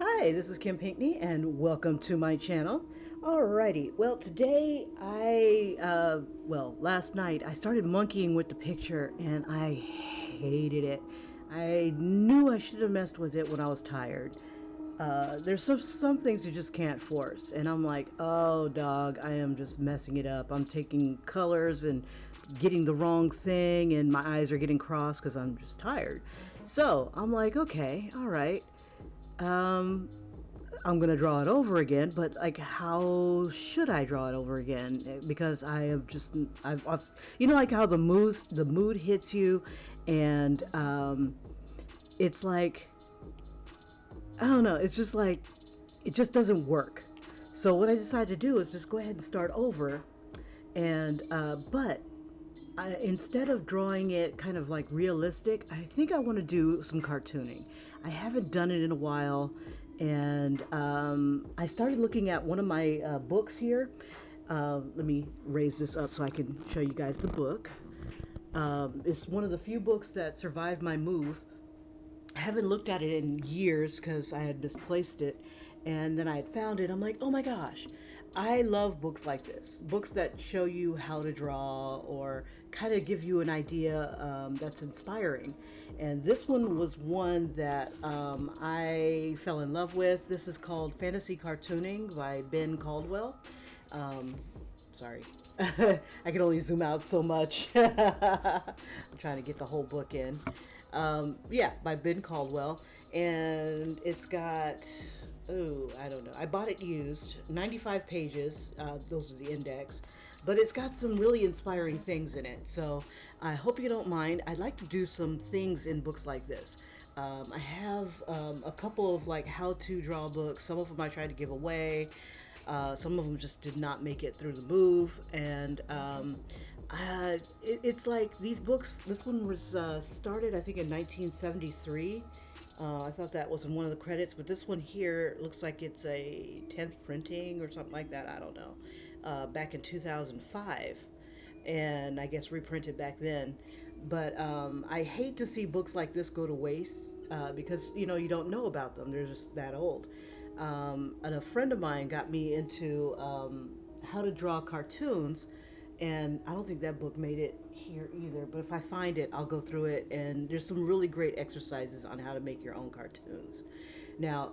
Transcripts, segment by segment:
Hi, this is Kim Pinkney, and welcome to my channel. Alrighty, well, today last night I started monkeying with the picture and I hated it. I knew I should have messed with it when I was tired. There's some things you just can't force, and I'm like, oh, dog, I am just messing it up. I'm taking colors and getting the wrong thing, and my eyes are getting crossed because I'm just tired. So I'm like, okay, all right. Um, I'm gonna draw it over again, but like, how should I draw it over again? Because I have just, like how the mood hits you, and it's like, I don't know, it's just like, it just doesn't work. So what I decided to do is just go ahead and start over, and but instead of drawing it kind of like realistic, I think I want to do some cartooning. I haven't done it in a while, and I started looking at one of my books here. Let me raise this up so I can show you guys the book. It's one of the few books that survived my move. I haven't looked at it in years because I had misplaced it, and then I had found it. I'm like, oh my gosh, I love books like this. Books that show you how to draw or kind of give you an idea that's inspiring. And this one was one that I fell in love with. This is called Fantasy Cartooning by Ben Caldwell. Um, Sorry. I can only zoom out so much. I'm trying to get the whole book in. Yeah, by Ben Caldwell. And it's got, oh, I don't know. I bought it used, 95 pages. Those are the index. But it's got some really inspiring things in it. So I hope you don't mind. I'd like to do some things in books like this. I have a couple of like how to draw books. Some of them I tried to give away. Some of them just did not make it through the move, and it's like these books. This one was started, I think, in 1973. I thought that was in one of the credits, but this one here looks like it's a 10th printing or something like that. I don't know. Back in 2005, and I guess reprinted back then. But I hate to see books like this go to waste because you don't know about them. They're just that old. And a friend of mine got me into how to draw cartoons, and I don't think that book made it here either. But if I find it, I'll go through it, and there's some really great exercises on how to make your own cartoons. Now,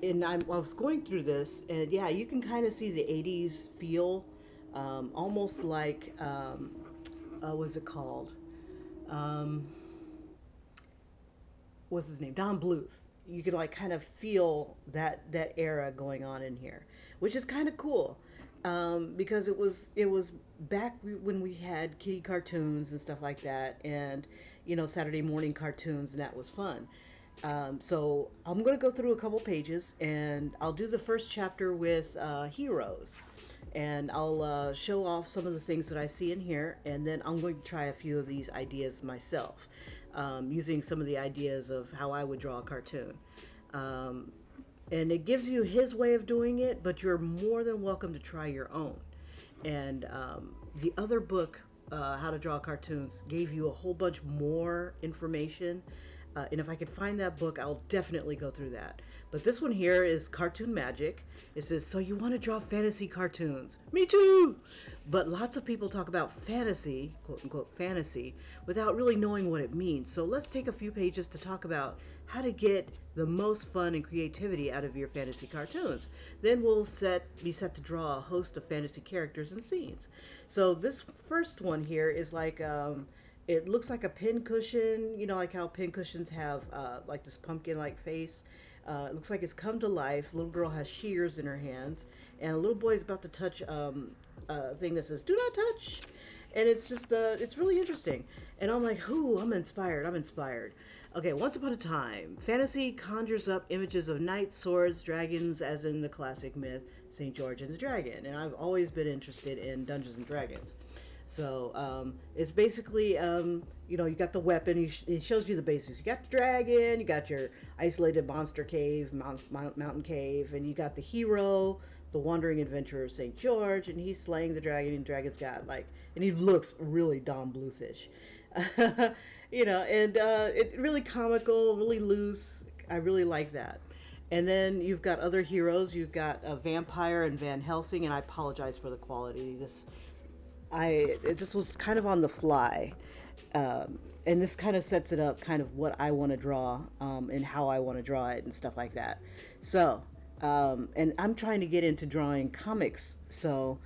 I was going through this, and yeah, you can kind of see the '80s feel, almost like what's it called? Um, what's his name? Don Bluth. You could like kind of feel that era going on in here, which is kind of cool, because it was back when we had kitty cartoons and stuff like that, and Saturday morning cartoons, and that was fun. So I'm going to go through a couple pages, and I'll do the first chapter with heroes, and I'll show off some of the things that I see in here, and then I'm going to try a few of these ideas myself, using some of the ideas of how I would draw a cartoon. Um, and it gives you his way of doing it, but you're more than welcome to try your own. And the other book, How to Draw Cartoons, gave you a whole bunch more information. And if I could find that book, I'll definitely go through that. But this one here is Cartoon Magic. It says, so you want to draw fantasy cartoons? Me too! But lots of people talk about fantasy, quote unquote fantasy, without really knowing what it means. So let's take a few pages to talk about how to get the most fun and creativity out of your fantasy cartoons. Then we'll be set to draw a host of fantasy characters and scenes. So this first one here is like, it looks like a pin cushion, like how pin cushions have like this pumpkin-like face. It looks like it's come to life. Little girl has shears in her hands, and a little boy is about to touch a thing that says "Do not touch," and it's just it's really interesting. And I'm like, "Ooh, I'm inspired. I'm inspired." Okay, once upon a time, fantasy conjures up images of knights, swords, dragons, as in the classic myth Saint George and the Dragon. And I've always been interested in Dungeons and Dragons. So it's basically, you got the weapon. It shows you the basics. You got the dragon, you got your isolated monster cave, mountain cave, and you got the hero, the wandering adventurer St. George, and he's slaying the dragon, and the dragon's got and he looks really Don Bluethish. And it really comical, really loose. I really like that. And then you've got other heroes. You've got a vampire and Van Helsing, and I apologize for the quality. This was kind of on the fly, and this kind of sets it up, kind of what I want to draw, and how I want to draw it and stuff like that. So, and I'm trying to get into drawing comics, so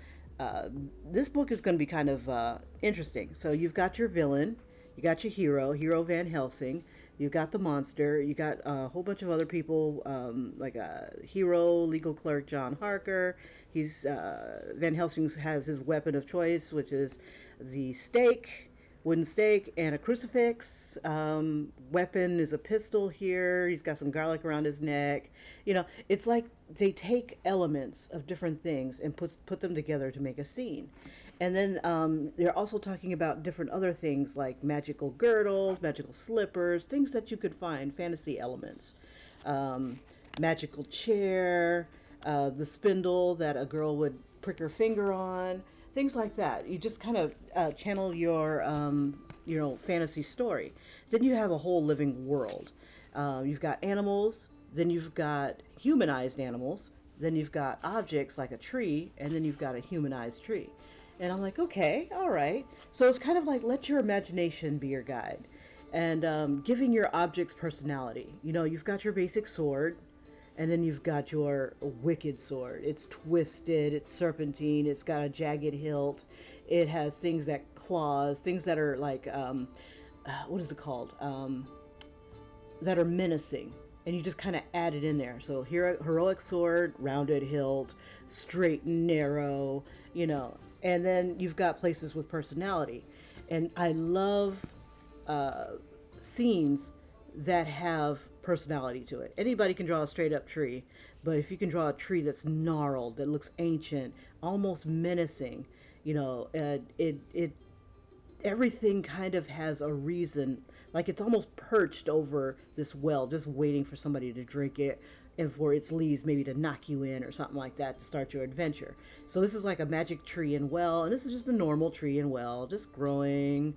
this book is going to be kind of interesting. So you've got your villain, you got your hero Van Helsing. You got the monster. You got a whole bunch of other people, like a hero, legal clerk John Harker. He's Van Helsing has his weapon of choice, which is the stake, wooden stake, and a crucifix. Weapon is a pistol here. He's got some garlic around his neck. It's like they take elements of different things and put them together to make a scene. And then they're also talking about different other things like magical girdles, magical slippers, things that you could find, fantasy elements. Magical chair, the spindle that a girl would prick her finger on, things like that. You just kind of channel your, fantasy story. Then you have a whole living world. You've got animals, then you've got humanized animals, then you've got objects like a tree, and then you've got a humanized tree. And I'm like, okay, all right. So it's kind of like let your imagination be your guide, and giving your objects personality. You've got your basic sword, and then you've got your wicked sword. It's twisted, it's serpentine, it's got a jagged hilt, it has things that claws, things that are like, what is it called? That are menacing. And you just kind of add it in there. So here, heroic sword, rounded hilt, straight and narrow, And then you've got places with personality. And I love scenes that have personality to it. Anybody can draw a straight up tree, but if you can draw a tree that's gnarled, that looks ancient, almost menacing, it everything kind of has a reason. Like it's almost perched over this well, just waiting for somebody to drink it and for its leaves maybe to knock you in or something like that to start your adventure. So this is like a magic tree and well, and this is just a normal tree and well, just growing,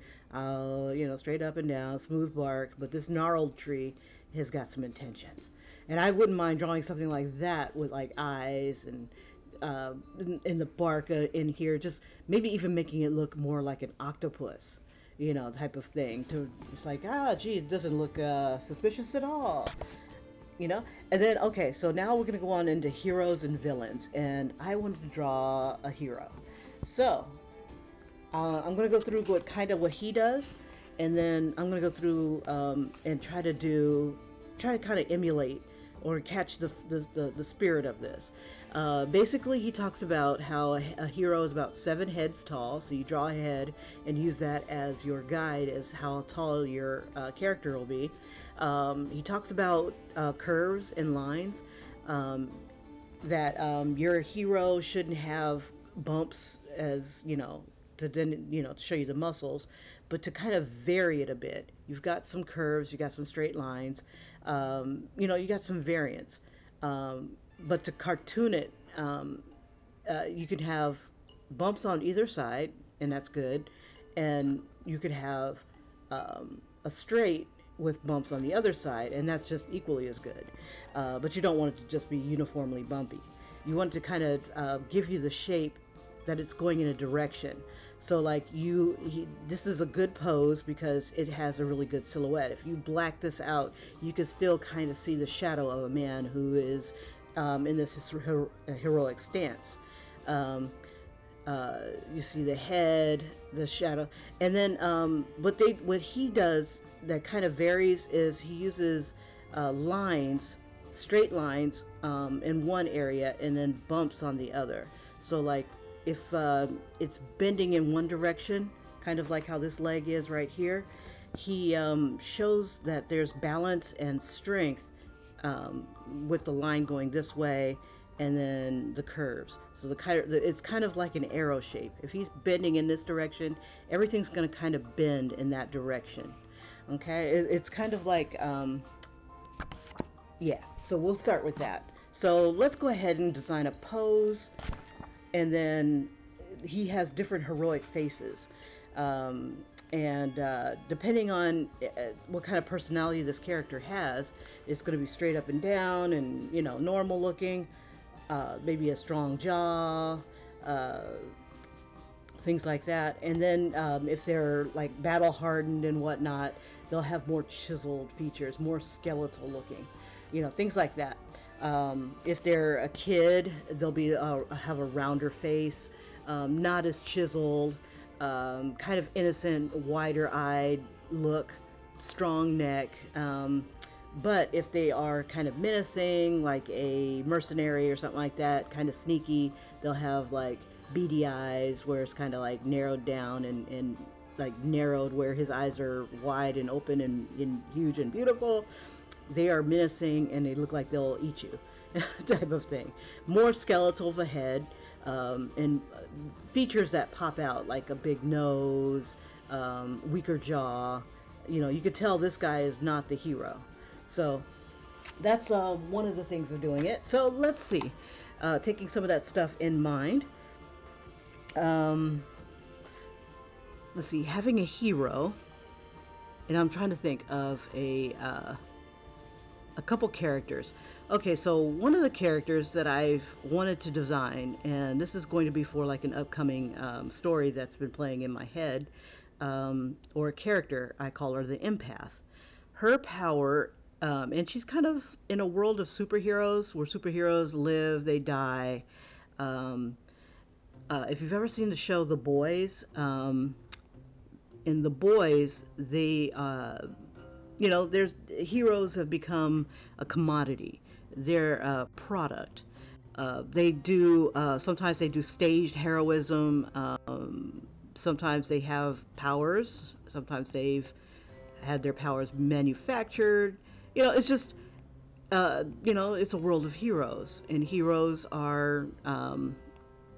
straight up and down, smooth bark, but this gnarled tree has got some intentions. And I wouldn't mind drawing something like that with like eyes and in the bark in here, just maybe even making it look more like an octopus, type of thing. It's like, it doesn't look suspicious at all. And then, okay, so now we're going to go on into heroes and villains, and I wanted to draw a hero. So, I'm going to go through what he does, and then I'm going to go through and try to kind of emulate or catch the spirit of this. Basically, he talks about how a hero is about 7 heads tall, so you draw a head and use that as your guide as how tall your character will be. He talks about curves and lines, that your hero shouldn't have bumps as, to show you the muscles, but to kind of vary it a bit. You've got some curves, you got some straight lines, you got some variance. But to cartoon it, you can have bumps on either side, and that's good. And you could have a straight with bumps on the other side, and that's just equally as good. But you don't want it to just be uniformly bumpy. You want it to kind of give you the shape that it's going in a direction. So like this is a good pose because it has a really good silhouette. If you black this out, you can still kind of see the shadow of a man who is in this heroic stance. You see the head, the shadow, and then what he does that kind of varies is he uses straight lines in one area and then bumps on the other. So like if it's bending in one direction, kind of like how this leg is right here, he shows that there's balance and strength with the line going this way and then the curves. So it's kind of like an arrow shape. If he's bending in this direction, everything's going to kind of bend in that direction. Okay, it's kind of like, so we'll start with that. So let's go ahead and design a pose, and then he has different heroic faces. And depending on what kind of personality this character has, it's going to be straight up and down and, you know, normal looking, maybe a strong jaw, uh, things like that. And then if they're like battle hardened and whatnot, they'll have more chiseled features, more skeletal looking, you know, things like that. If they're a kid, they'll be have a rounder face, not as chiseled, kind of innocent, wider-eyed look, strong neck. But if they are kind of menacing, like a mercenary or something like that, kind of sneaky, they'll have like beady eyes where it's kind of like narrowed down and like narrowed where his eyes are wide and open and huge and beautiful. They are menacing and they look like they'll eat you type of thing. More skeletal of a head, and features that pop out like a big nose, weaker jaw. You know, you could tell this guy is not the hero. So that's one of the things of doing it. So let's see, taking some of that stuff in mind. Let's see, having a hero, and I'm trying to think of a couple characters. Okay, so one of the characters that I've wanted to design, and this is going to be for like an upcoming story that's been playing in my head, or a character, I call her the empath. Her power, and she's kind of in a world of superheroes, where superheroes live, they die. If you've ever seen the show The Boys, in The Boys, they you know, there's heroes have become a commodity. They're a product. They do sometimes they do staged heroism. Sometimes they have powers. Sometimes they've had their powers manufactured. You know, it's just you know, it's a world of heroes, and heroes are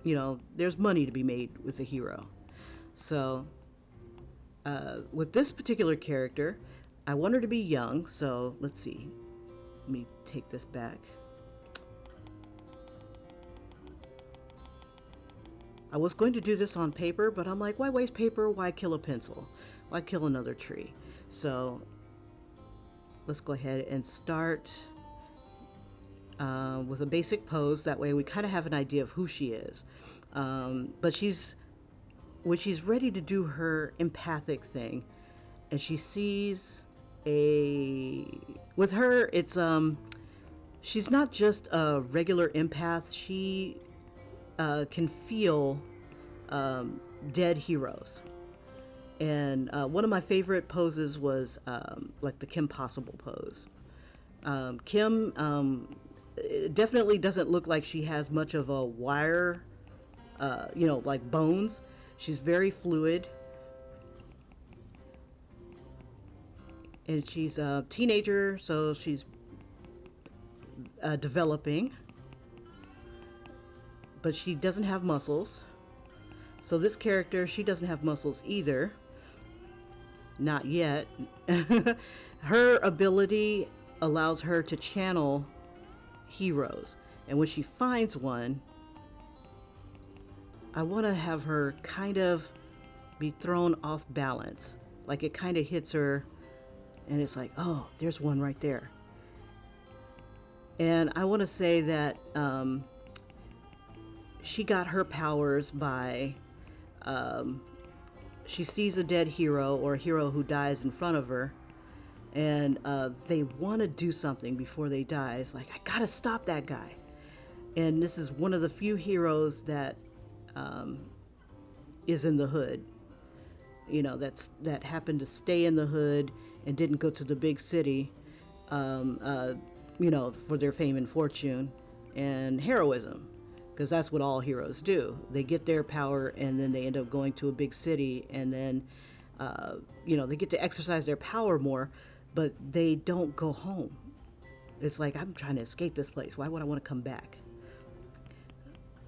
you know, there's money to be made with a hero. So with this particular character, I want her to be young, so let's see. Let me take this back. I was going to do this on paper, but I'm like, why waste paper? Why kill a pencil? Why kill another tree? So let's go ahead and start with a basic pose. That way we kind of have an idea of who she is. But when she's ready to do her empathic thing, and she sees with her, it's she's not just a regular empath. She can feel dead heroes. And one of my favorite poses was like the Kim Possible pose. Kim definitely doesn't look like she has much of a wire, you know, like bones. She's very fluid. And she's a teenager, so she's developing. But she doesn't have muscles. So this character, she doesn't have muscles either. Not yet. Her ability allows her to channel heroes. And when she finds one, I want to have her kind of be thrown off balance. Like it kind of hits her and it's like, oh, there's one right there. And I want to say that she got her powers by she sees a dead hero or a hero who dies in front of her, and they want to do something before they die. It's like, I gotta stop that guy. And this is one of the few heroes that is in the hood. You know, that happened to stay in the hood and didn't go to the big city, you know, for their fame and fortune and heroism, because that's what all heroes do. They get their power and then they end up going to a big city, and then, you know, they get to exercise their power more, but they don't go home. It's like, I'm trying to escape this place. Why would I want to come back?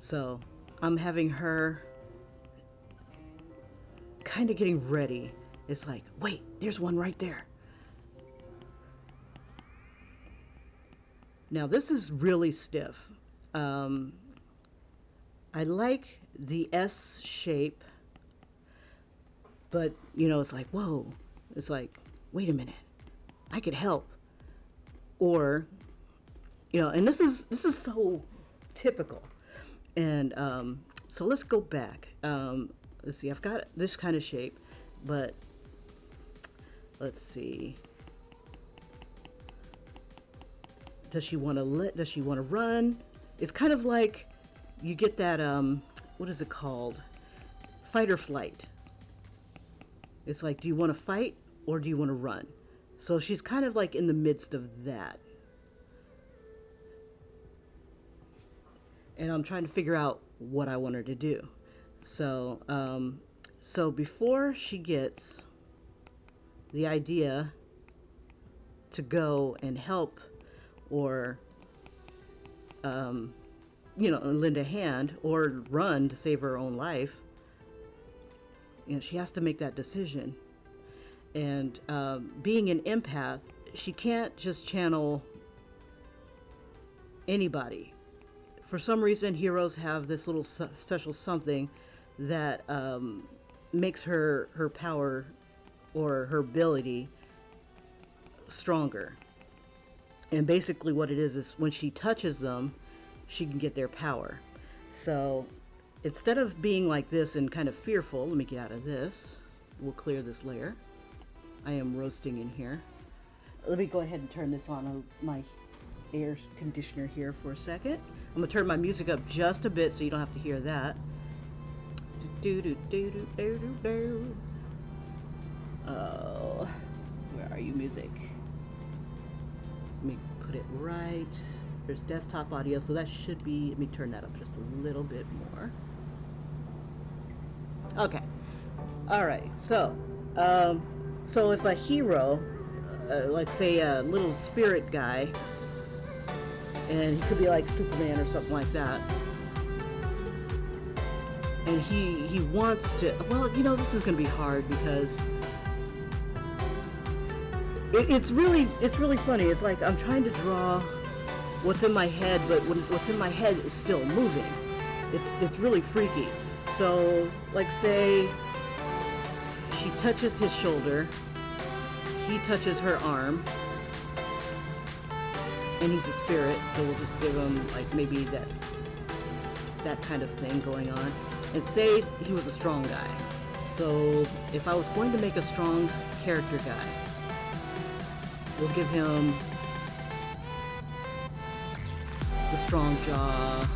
So I'm having her kind of getting ready. It's like, wait, there's one right there. Now this is really stiff. I like the S shape But, you know, it's like, whoa, it's like, wait a minute, I could help. Or, you know, and this is so typical. And so let's go back. Let's see, I've got this kind of shape, but let's see. Does she want to run? It's kind of like you get that, what is it called? Fight or flight. It's like, do you want to fight or do you want to run? So she's kind of like in the midst of that. And I'm trying to figure out what I want her to do. So, so before she gets the idea to go and help or, you know, lend a hand or run to save her own life, you know, she has to make that decision. And being an empath, she can't just channel anybody. For some reason, heroes have this little special something that makes her power or her ability stronger. And basically what it is when she touches them, she can get their power. So instead of being like this and kind of fearful, let me get out of this. We'll clear this layer. I am roasting in here. Let me go ahead and turn this on my air conditioner here for a second. I'm gonna turn my music up just a bit so you don't have to hear that. Oh, where are you, music? Let me put it right. There's desktop audio, so that should be, let me turn that up just a little bit more. Okay. All right. So, so if a hero, like say a little spirit guy, and he could be like Superman or something like that, and he wants to, well, you know, this is going to be hard because it's really funny. It's like I'm trying to draw what's in my head, but what's in my head is still moving. It's really freaky. So, like say she touches his shoulder, he touches her arm, and he's a spirit, so we'll just give him like maybe that kind of thing going on. And say he was a strong guy. So if I was going to make a strong character guy, we'll give him the strong jaw,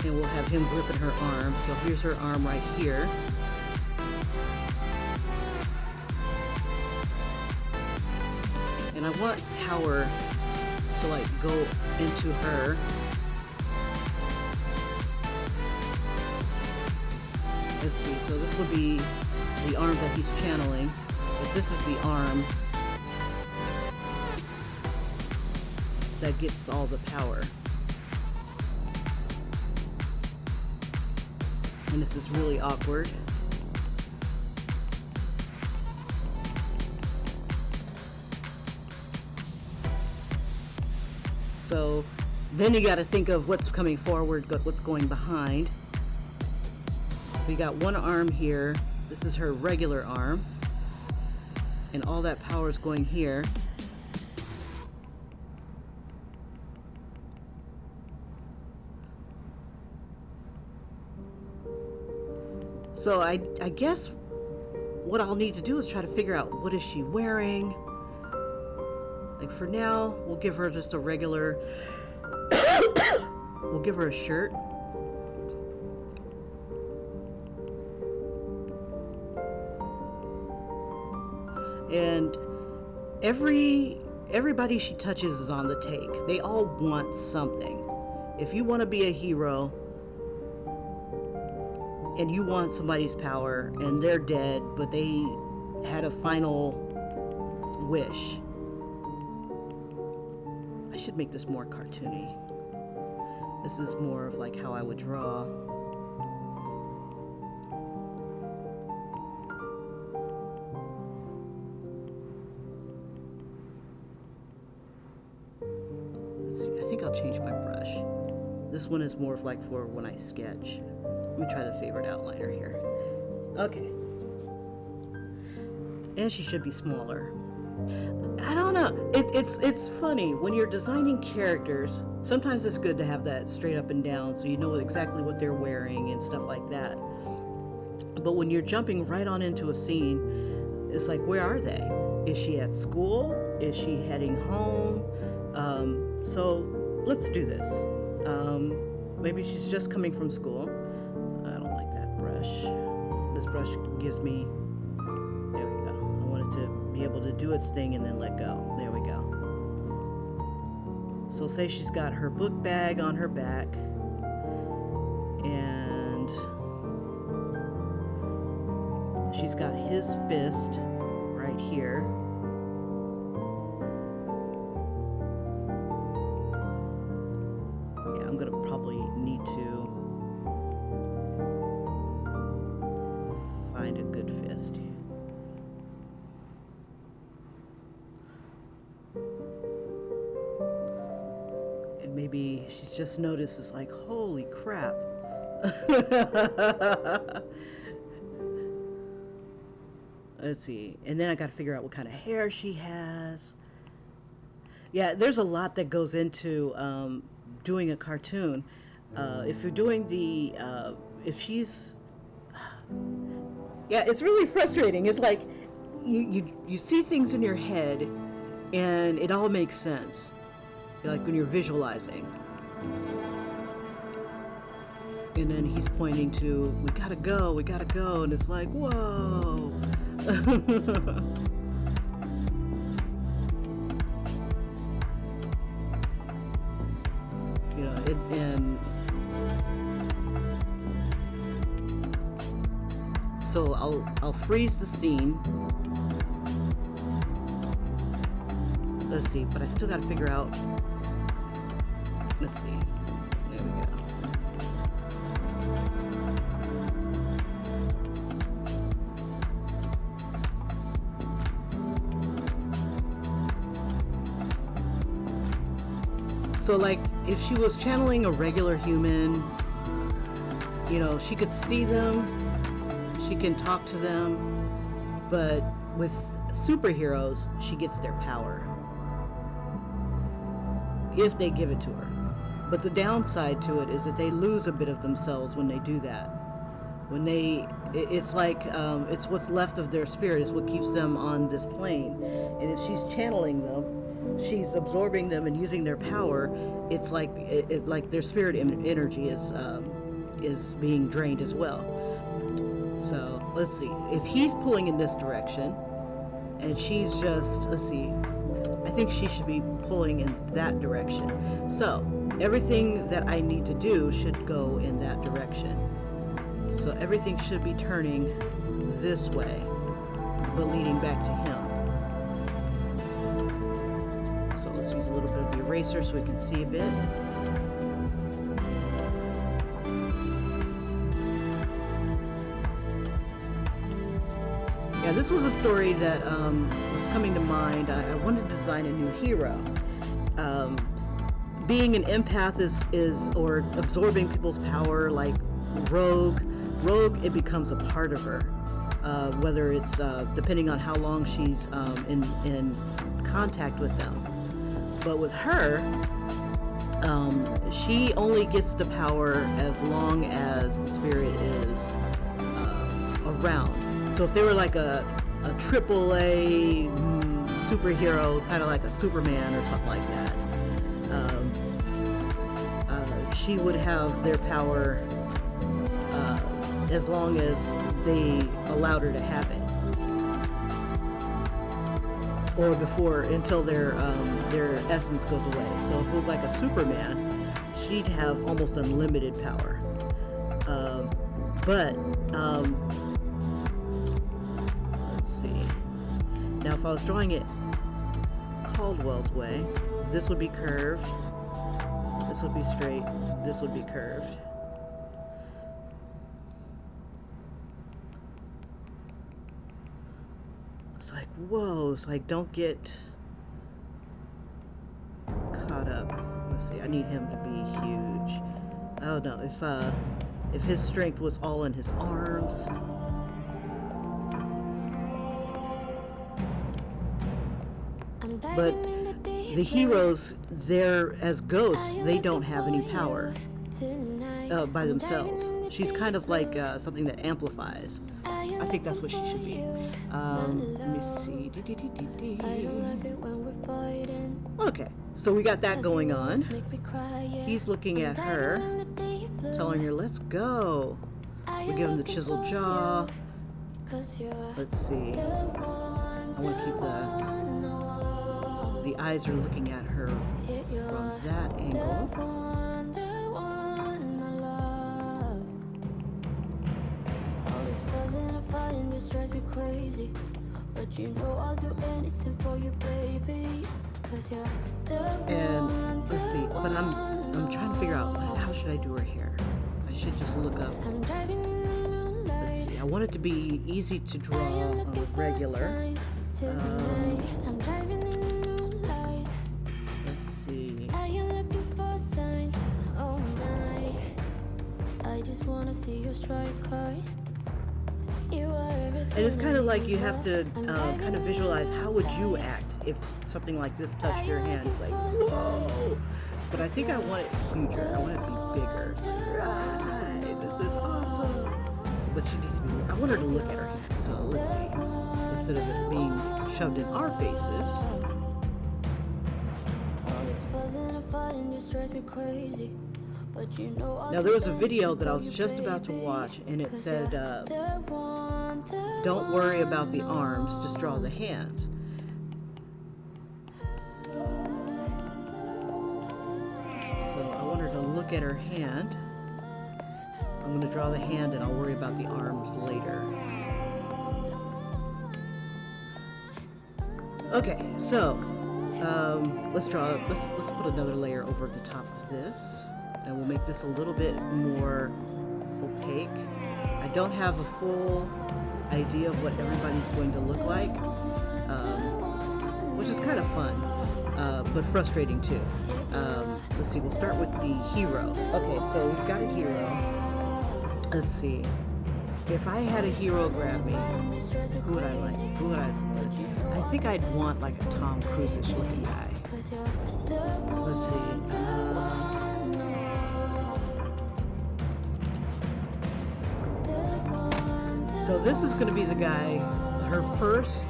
and we'll have him gripping her arm. So here's her arm right here. And I want power to like go into her. Let's see, so this would be the arm that he's channeling, but this is the arm that gets all the power. And this is really awkward. So then you got to think of what's coming forward, what's going behind. So you got one arm here. This is her regular arm. And all that power is going here. So I guess what I'll need to do is try to figure out what is she wearing. Like for now, we'll give her just a regular, we'll give her a shirt. And everybody she touches is on the take. They all want something. If you want to be a hero and you want somebody's power and they're dead, but they had a final wish. I should make this more cartoony. This is more of like how I would draw. Let's see, I think I'll change my brush. This one is more of like for when I sketch. Let me try the favorite outliner here. Okay. And she should be smaller. I don't know. It's funny when you're designing characters. Sometimes it's good to have that straight up and down, so you know exactly what they're wearing and stuff like that. But when you're jumping right on into a scene, it's like, where are they? Is she at school? Is she heading home? So let's do this. Maybe she's just coming from school. I don't like that brush. This brush gives me. There we go. I want it to be able to do its thing and then let go. There we go. So say she's got her book bag on her back, and she's got his fist right here. Yeah, I'm gonna probably need to find a good fist. And maybe she's just noticed, it's like, holy crap. Let's see. And then I got to figure out what kind of hair she has. Yeah, there's a lot that goes into doing a cartoon. If you're doing the, if she's, yeah, it's really frustrating. It's like you see things in your head and it all makes sense. Like when you're visualizing. And then he's pointing to, we gotta go, and it's like, whoa. You know, and so I'll freeze the scene. Let's see, but I still got to figure out. Let's see. There we go. So like if she was channeling a regular human, you know, she could see them, she can talk to them, but with superheroes, she gets their power. If they give it to her. But the downside to it is that they lose a bit of themselves when they do that. When they, it's like, it's what's left of their spirit is what keeps them on this plane. And if she's channeling them, she's absorbing them and using their power, it's like like their spirit energy is being drained as well. So let's see, if he's pulling in this direction and she's just, let's see, I think she should be pulling in that direction. So everything that I need to do should go in that direction. So everything should be turning this way, but leading back to him. So let's use a little bit of the eraser so we can see a bit. Yeah, this was a story that was coming to mind. I wanted to design a new hero. Being an empath is or absorbing people's power, like Rogue, it becomes a part of her. Whether it's depending on how long she's in contact with them. But with her, she only gets the power as long as the spirit is around. So if they were like a AAA superhero, kind of like a Superman or something like that, she would have their power as long as they allowed her to have it, or before, until their essence goes away. So if it was like a Superman, she'd have almost unlimited power. But let's see. Now, if I was drawing it Caldwell's way, this would be curved, this would be straight, this would be curved. It's like, whoa, it's like, don't get caught up. Let's see, I need him to be huge. Oh no, if if his strength was all in his arms. But the heroes, they're as ghosts, they don't have any power by themselves. She's kind of like something that amplifies. I think that's what she should be. Let me see. Okay, so we got that going on. He's looking at her, telling her, let's go. We give him the chiseled jaw. Let's see. I want to keep the eyes are looking at her from that angle. Just drives me crazy, but you know I'll do anything for you, baby. Cause you're the and let's see, but I'm trying to figure out how should I do her hair. I should just look up. Let's see, I want it to be easy to draw regular. Let's see. I just wanna see you strike cars. And it's kind of like you have to kind of visualize how would you act if something like this touched your hand. It's like, whoa! But I think I want it huger. I want it to be bigger. It's like, right, this is awesome. But she needs to be. I want her to look at her hand. So let's see. Instead of it being shoved in our faces. All this fuzzing and fighting just drives me crazy. But you know now there was a video that I was just about to watch, and it said, "Don't worry about the arms, just draw the hands." So I want her to look at her hand. I'm going to draw the hand, and I'll worry about the arms later. Okay, so let's put another layer over the top of this. And we'll make this a little bit more opaque. I don't have a full idea of what everybody's going to look like, which is kind of fun, but frustrating too. Let's see, we'll start with the hero. Okay, so we've got a hero. Let's see. If I had a hero grab me, who would I like? I think I'd want like a Tom Cruise-ish looking guy. Let's see. So this is going to be the guy, her first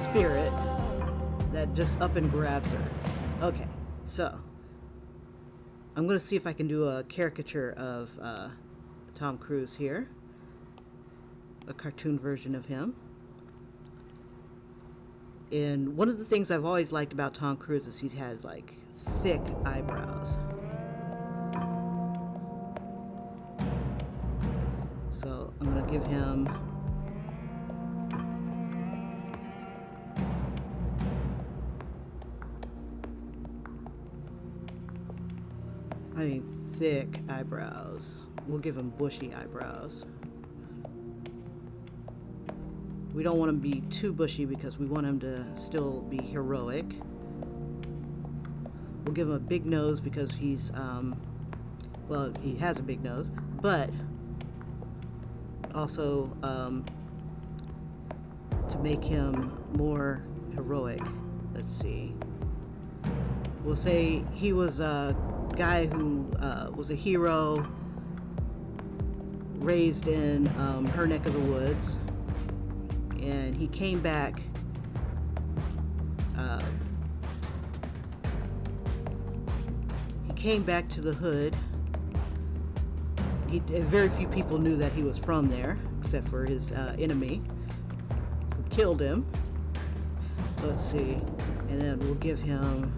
spirit that just up and grabs her. Okay, so I'm going to see if I can do a caricature of Tom Cruise here, a cartoon version of him. And one of the things I've always liked about Tom Cruise is he has like thick eyebrows. So I'm going to give him thick eyebrows. We'll give him bushy eyebrows. We don't want him to be too bushy because we want him to still be heroic. We'll give him a big nose because he's well, he has a big nose, but also to make him more heroic. Let's see. We'll say he was a guy who was a hero raised in her neck of the woods, and he came back to the hood. Very few people knew that he was from there, except for his enemy, who killed him. Let's see, and then we'll give him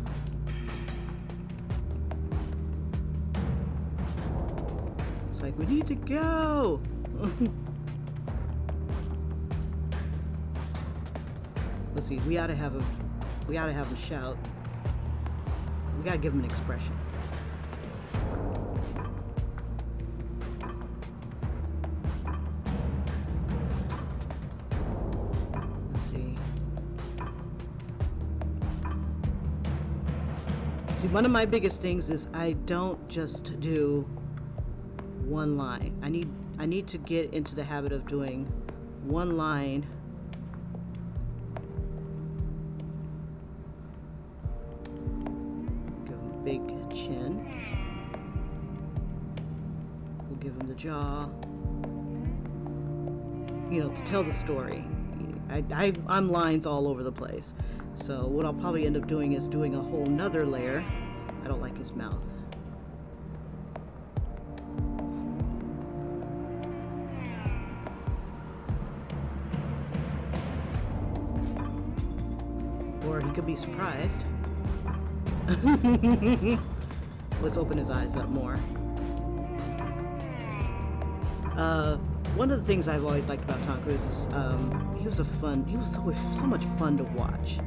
it's like, we need to go. Let's see, we ought to have him shout. We gotta give him an expression. See, one of my biggest things is I don't just do one line. I need to get into the habit of doing one line give him a big chin. We'll give him the jaw. You know, to tell the story. I'm lines all over the place. So what I'll probably end up doing is doing a whole nother layer. I don't like his mouth. Or he could be surprised. Let's open his eyes up more. One of the things I've always liked about Tom Cruise is he was so much fun to watch.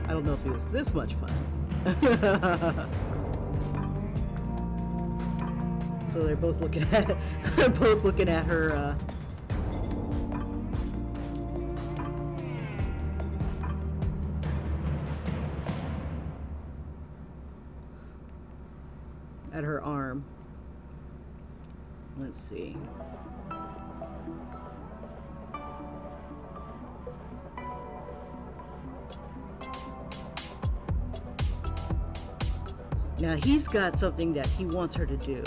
I don't know if he was this much fun. So they're both looking at her at her arm. Let's see. Now he's got something that he wants her to do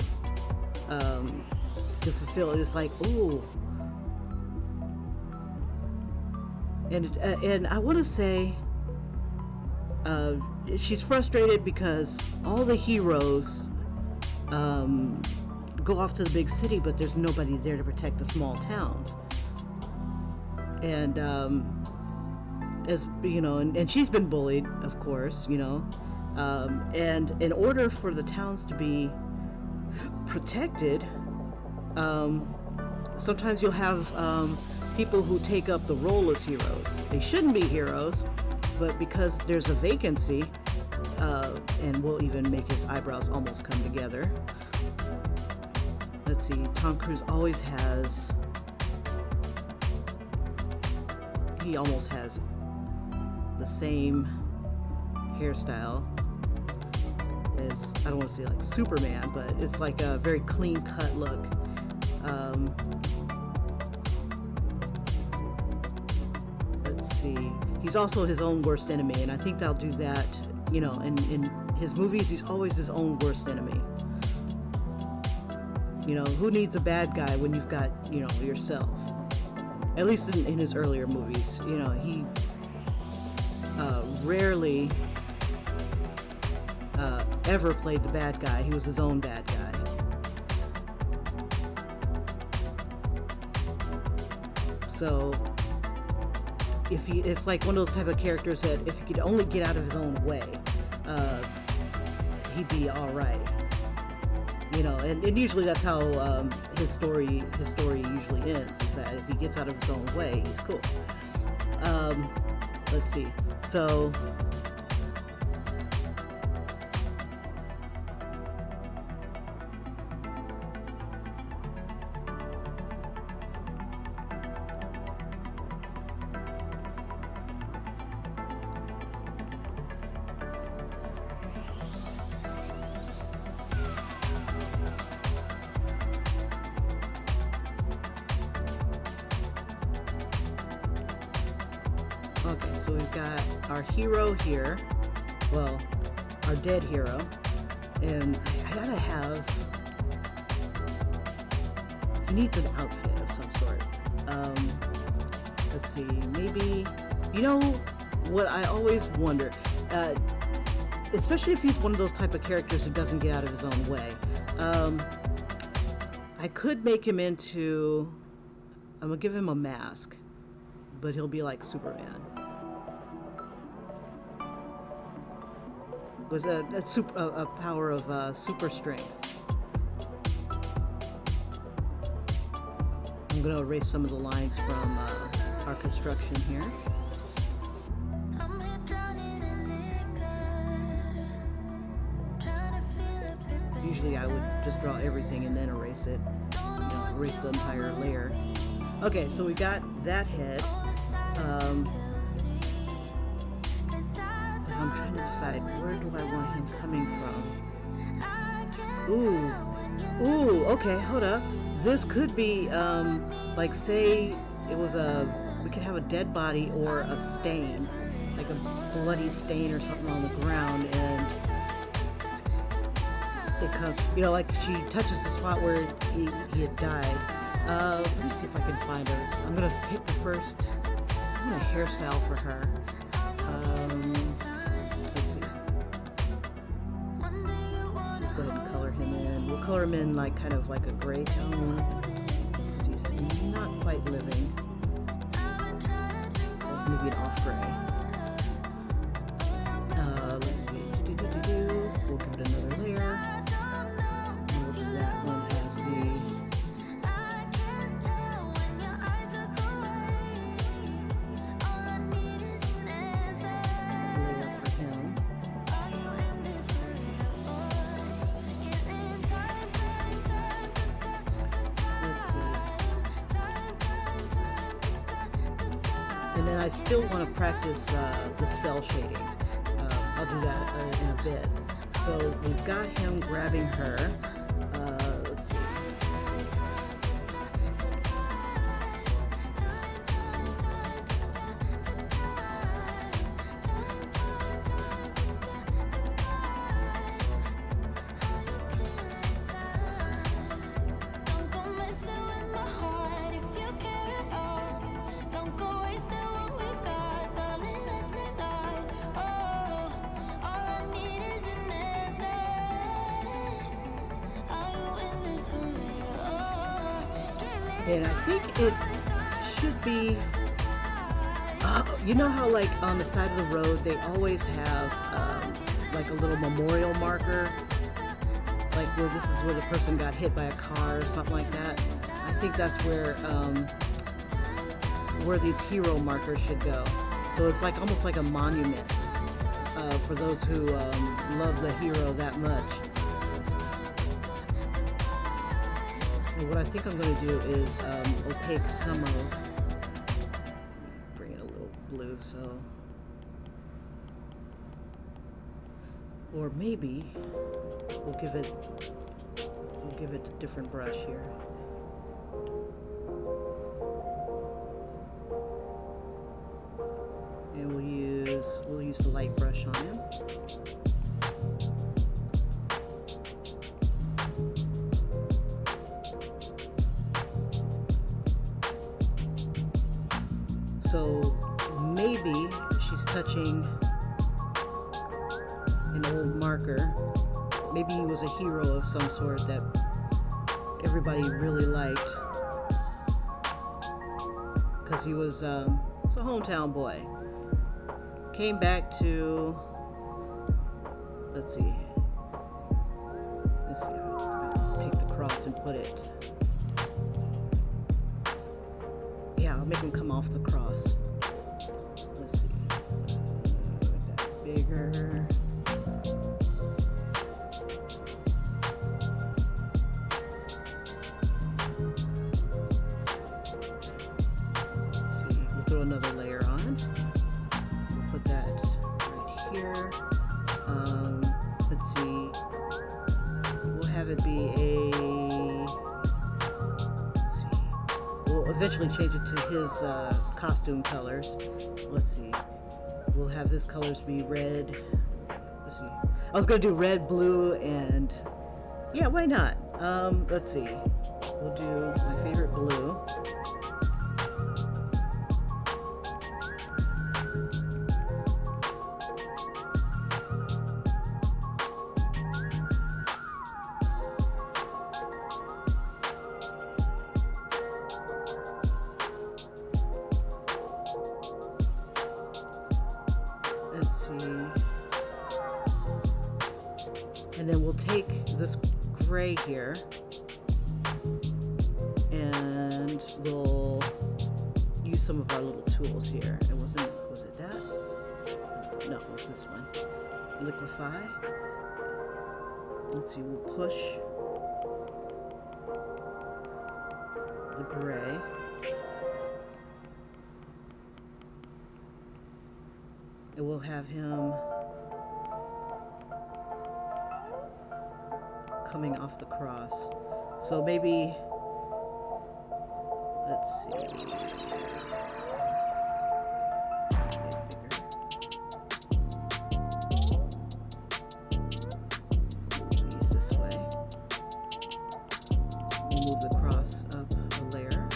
to fulfill. It's like, ooh, and I want to say she's frustrated because all the heroes go off to the big city, but there's nobody there to protect the small towns. And as you know, and she's been bullied, of course, you know. And in order for the towns to be protected, sometimes you'll have people who take up the role as heroes. They shouldn't be heroes, but because there's a vacancy, and we'll even make his eyebrows almost come together. Let's see, Tom Cruise always has, he almost has the same hairstyle as, I don't want to say like Superman, but it's like a very clean cut look. Let's see, he's also his own worst enemy, and I think they'll do that, you know, in his movies. He's always his own worst enemy. You know, who needs a bad guy when you've got, you know, yourself? At least in his earlier movies, you know, he rarely ever played the bad guy. He was his own bad guy. So it's like one of those type of characters that if he could only get out of his own way, he'd be all right. You know, and usually that's how his story usually ends, is that if he gets out of his own way, he's cool. Let's see. So okay, so we've got our hero here, well, our dead hero, and I gotta have, he needs an outfit of some sort. Let's see, maybe, you know what I always wonder, especially if he's one of those type of characters who doesn't get out of his own way, I could make him into, I'm gonna give him a mask, but he'll be like Superman. With a power of super strength. I'm going to erase some of the lines from our construction here. Usually I would just draw everything and then erase it. You know, erase the entire layer. Okay, so we got that head. I'm trying to decide, where do I want him coming from? Ooh, okay, hold up. This could be, like, say it was we could have a dead body or a stain, like a bloody stain or something on the ground, and it comes, you know, like she touches the spot where he had died. Let me see if I can find her. I'm gonna pick the first, I'm gonna hairstyle for her. Let's see. Let's go ahead and color him in. We'll color him in like kind of like a gray tone. He's not quite living. So maybe an off gray. Let's see. We'll give it another layer. And we'll do that one as the layer for him. And then I still want to practice the cell shading. I'll do that in a bit. So we've got him grabbing her. Let's see. And I think it should be, you know how like on the side of the road they always have like a little memorial marker, like where this is where the person got hit by a car or something like that. I think that's where these hero markers should go. So it's like almost like a monument for those who love the hero that much. And what I think I'm going to do is opaque some of, bring it a little blue, so, or maybe we'll give it a different brush here. And we'll use the light brush on him. So maybe she's touching an old marker. Maybe he was a hero of some sort that everybody really liked because he was a hometown boy. Came back to, let's see, I'll take the cross and put it. Yeah, I'll make him come off the cross. Let's see. Make that bigger. Let's see. We'll throw another layer on. We'll put that right here. Let's see. We'll have it be eventually change it to his costume colors. Let's see. We'll have his colors be red. Let's see. I was gonna do red, blue, and yeah, why not? Let's see. We'll do my favorite blue. And then we'll take this gray here and we'll use some of our little tools here. And was it that? No, it was this one. Liquify. Let's see, we'll push the gray. we'll have him coming off the cross. So maybe, let's see. This way. We'll move the cross up a layer.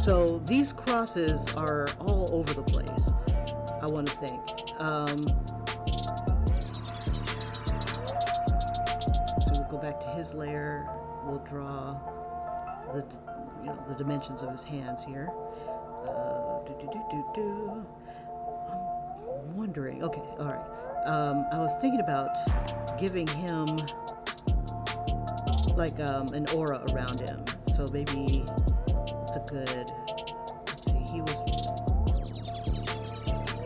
So these crosses are all over the place, I want to think. So we'll go back to his layer. We'll draw the dimensions of his hands here. I'm wondering. Okay, all right. I was thinking about giving him like an aura around him. So maybe it's a good. Let's see. He was.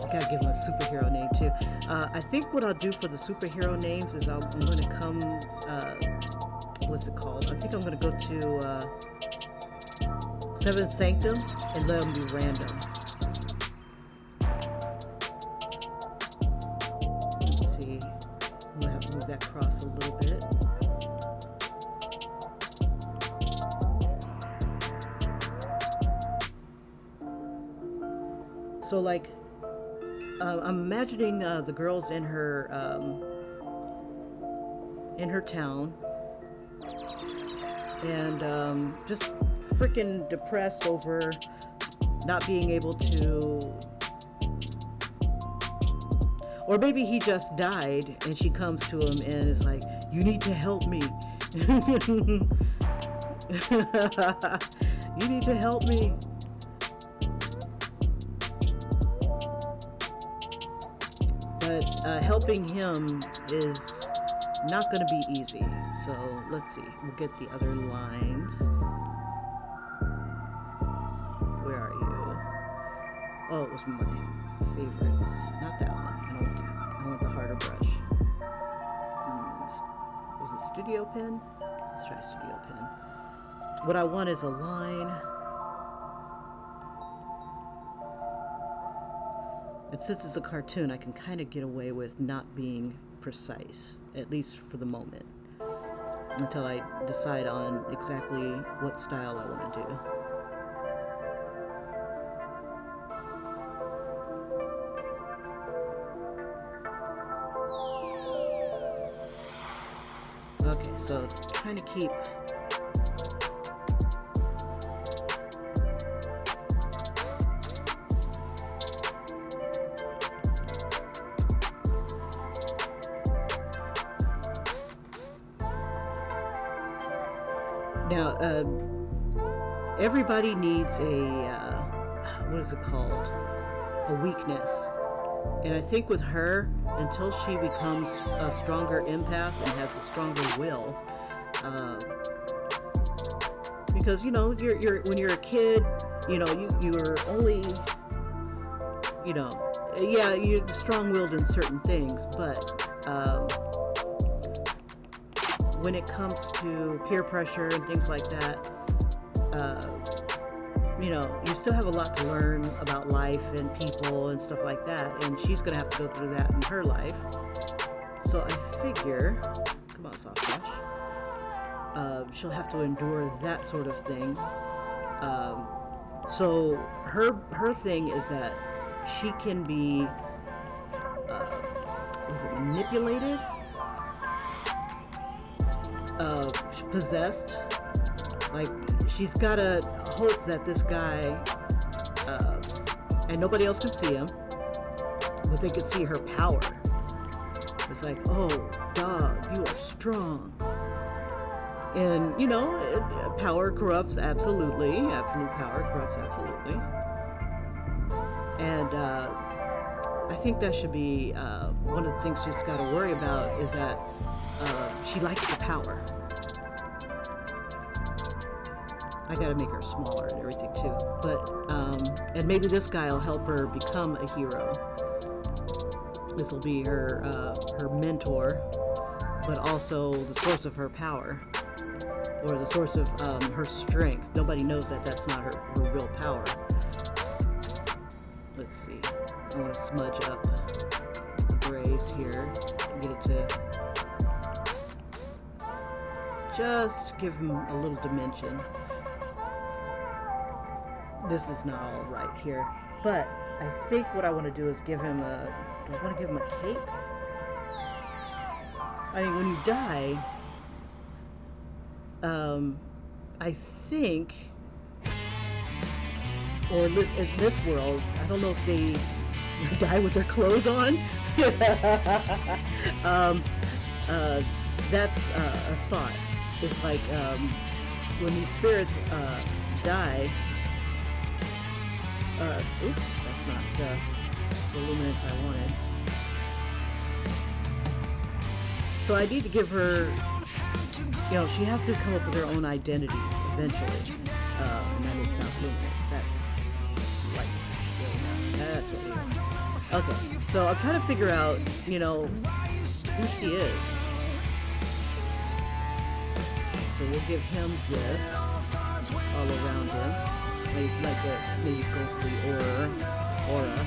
I gotta give him a superhero name too. I think what I'll do for the superhero names is I'm going to come. What's it called? I think I'm going to go to Seventh Sanctum and let them be random. Let's see. I'm going to have to move that cross a little bit. So like, I'm imagining the girls in her town, and just freaking depressed over not being able to, or maybe he just died and she comes to him and is like, you need to help me. You need to help me. But helping him is not going to be easy. So let's see. We'll get the other lines. Where are you? Oh, it was my favorites. Not that one. I don't want that. I want the harder brush. Was it Studio Pen? Let's try Studio Pen. What I want is a line. And since it's a cartoon, I can kind of get away with not being precise, at least for the moment, until I decide on exactly what style I want to do. Okay, so trying to keep now, everybody needs a, what is it called? A weakness. And I think with her, until she becomes a stronger empath and has a stronger will, because, you know, you're when you're a kid, you know, you're only, you know, yeah, you're strong-willed in certain things, but, when it comes to peer pressure and things like that, you know, you still have a lot to learn about life and people and stuff like that, and she's going to have to go through that in her life. So I figure, come on, soft brush, she'll have to endure that sort of thing. So her thing is that she can be manipulated, possessed. Like, she's gotta hope that this guy, and nobody else can see him, but they can see her power. It's like, oh, dog, you are strong. And, you know, power corrupts absolutely. Absolute power corrupts absolutely. And I think that should be one of the things she's got to worry about, is that she likes the power. I gotta make her smaller and everything too. But, and maybe this guy will help her become a hero. This will be her mentor, but also the source of her power, or the source of her strength. Nobody knows that that's not her real power. smudge up the grays here. Get it to just give him a little dimension. This is not all right here, but I think what I want to do is give him a, do I want to give him a cape? I mean, when you die, I think, or in this world, I don't know if they die with their clothes on. That's a thought. It's like when these spirits die. Oops, that's not the luminance I wanted. So I need to give her, you know, she has to come up with her own identity eventually. And that is not luminance. That's light. That's what it is. Okay, so I'm trying to figure out, you know, who she is. So we'll give him this all around him. Like a maybe ghostly aura.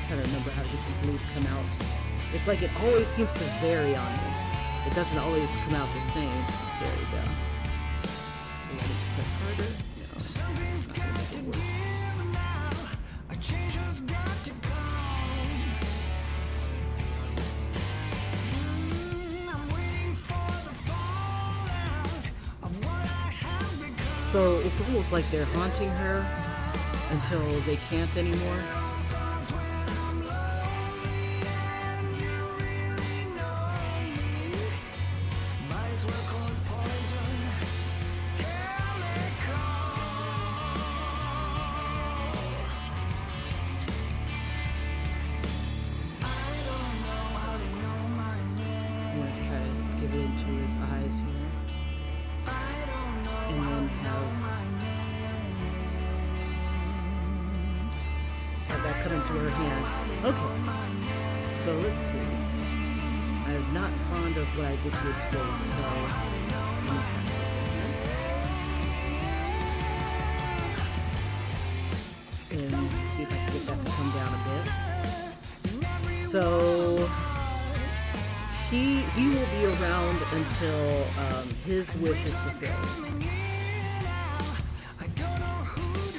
Trying to remember how to get the blue to come out. It's like it always seems to vary on me. It doesn't always come out the same. There we go. Let it press harder. No, it's not gonna make it work. So it's almost like they're haunting her until they can't anymore. I'm going to try to give it into his eyes here. And then have that come into her hand. Okay, so let's see. I'm not fond of what I did to his face, so let me try and see if I can get that to come down a bit. So he will be around until his wish is fulfilled.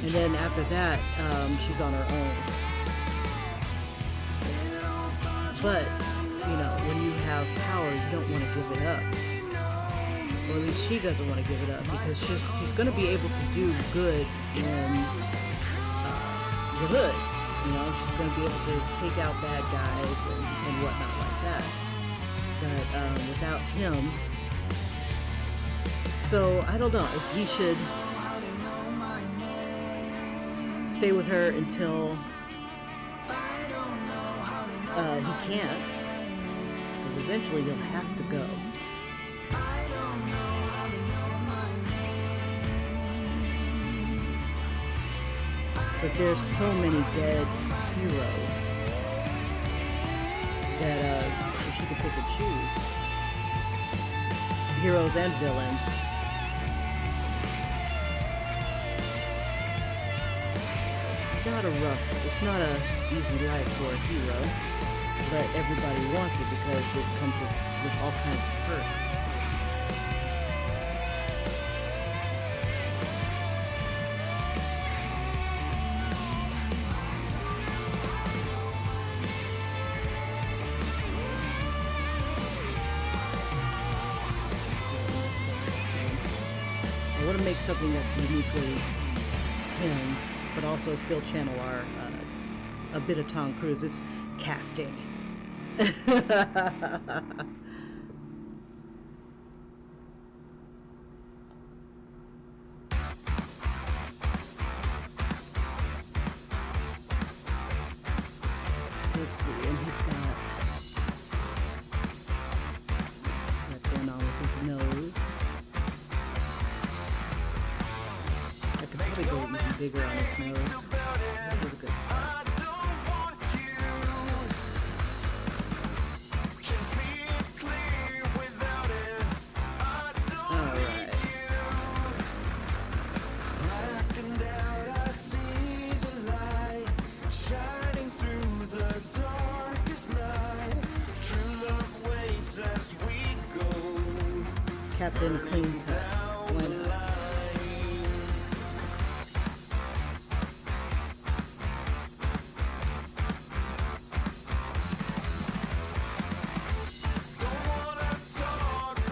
And then after that, she's on her own. But, you know, when you have power, you don't want to give it up. Or at least she doesn't want to give it up, because she's going to be able to do good in the hood. You know, she's going to be able to take out bad guys and whatnot like that. But without him, so I don't know if he should stay with her until he can't, because eventually he'll have to go. But there's so many dead heroes that she could pick and choose. Heroes and villains. It's not a easy life for a hero, but everybody wants it because it comes with all kinds of perks. I want to make something that's uniquely him, but also still channel our a bit of Tom Cruise's casting. Let's see, and he's got that going on with his nose. I could probably go even bigger on his nose. This is a good spot. Alright. tapped in a clean cut. Why not?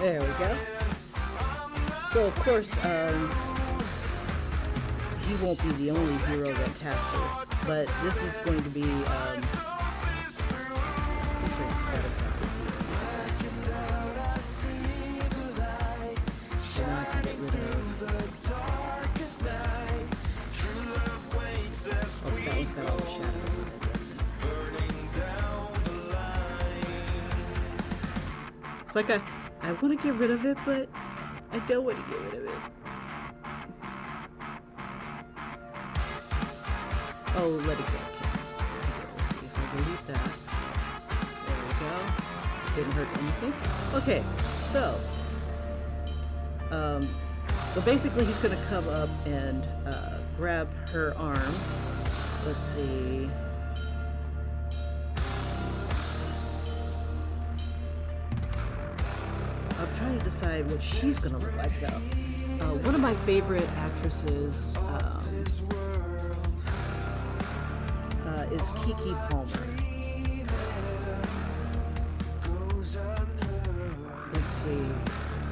There we go. So of course, he won't be the only hero that taps her, but this is going to be it's like I want to get rid of it, but I don't want to get rid of it. Oh, let it go. Let's see if I delete that. There we go. Didn't hurt anything. Okay, so basically he's gonna come up and grab her arm. Let's see. I'm trying to decide what she's gonna look like though. One of my favorite actresses is Keke Palmer. Let's see.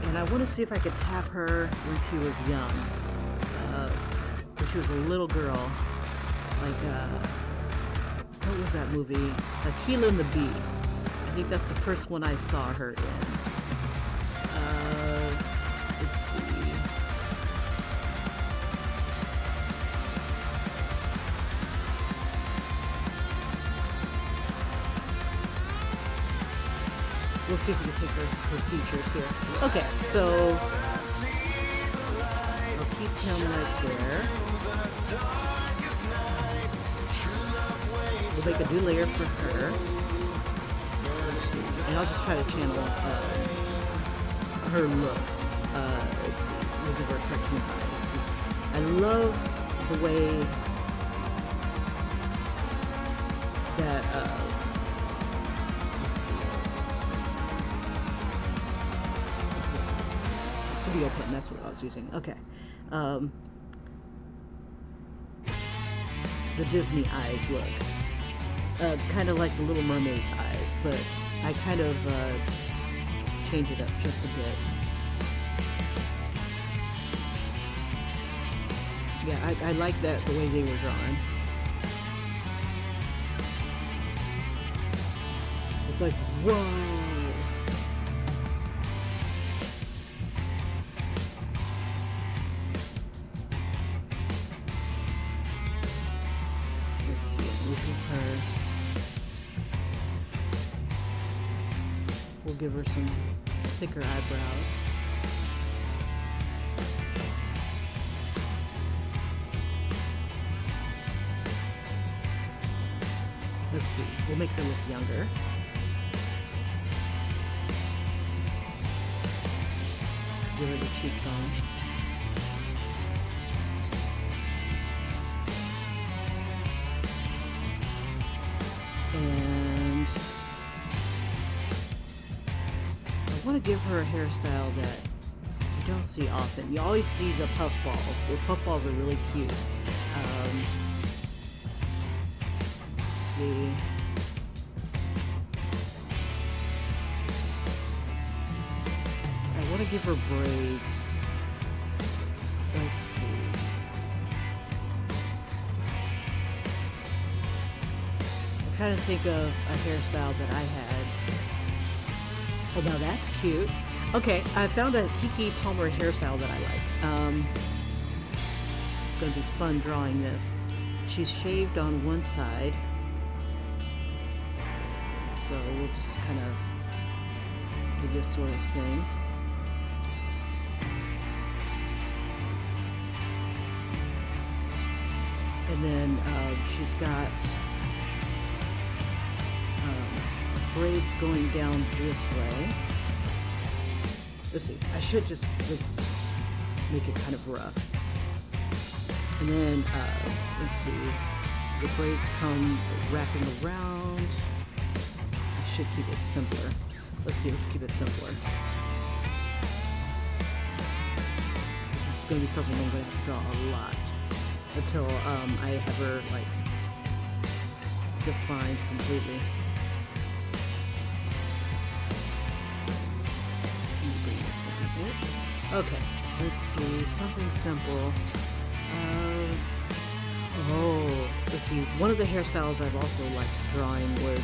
And I want to see if I could tap her when she was young. When she was a little girl. Like, what was that movie? Akilah and the Bee. I think that's the first one I saw her in. Let's see. We'll see if we can take her features here. Okay, so I'll keep him right there. We'll make a new layer for her. And I'll just try to channel her look. Let's see. We'll give her cartoon eyes. I love the way that Studio Pen, that's what I was using. Okay. The Disney eyes look. Kind of like the Little Mermaid's eyes, but I kind of change it up just a bit. Yeah, I like that, the way they were drawn. It's like, whoa! We'll give her some thicker eyebrows. Let's see, we'll make her look younger. Give her the cheekbones. And I want to give her a hairstyle that you don't see often. You always see the puff balls. The puff balls are really cute. Let's see. I want to give her braids. Let's see. I'm trying to think of a hairstyle that I had. Oh, now that's cute. Okay, I found a Keke Palmer hairstyle that I like. It's going to be fun drawing this. She's shaved on one side. So we'll just kind of do this sort of thing. And then she's got braids going down this way. Let's see, I should just make it kind of rough. And then, let's see, the braids come wrapping around. I should keep it simpler. Let's see, let's keep it simpler. going to be something I'm going to draw a lot until I have her like defined completely. Okay, let's see, something simple. Oh, let's see, one of the hairstyles I've also liked drawing was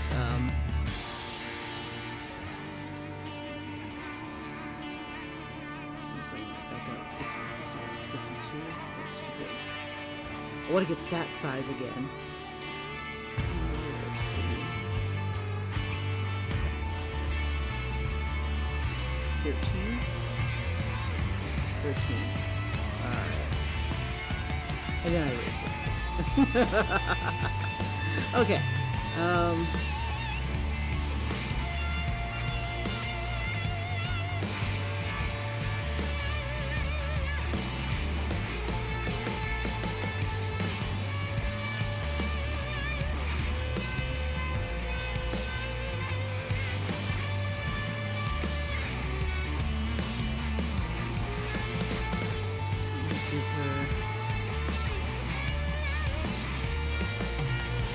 I want to get that size again. Let's see. 13. Alright. And then I erase it. Okay.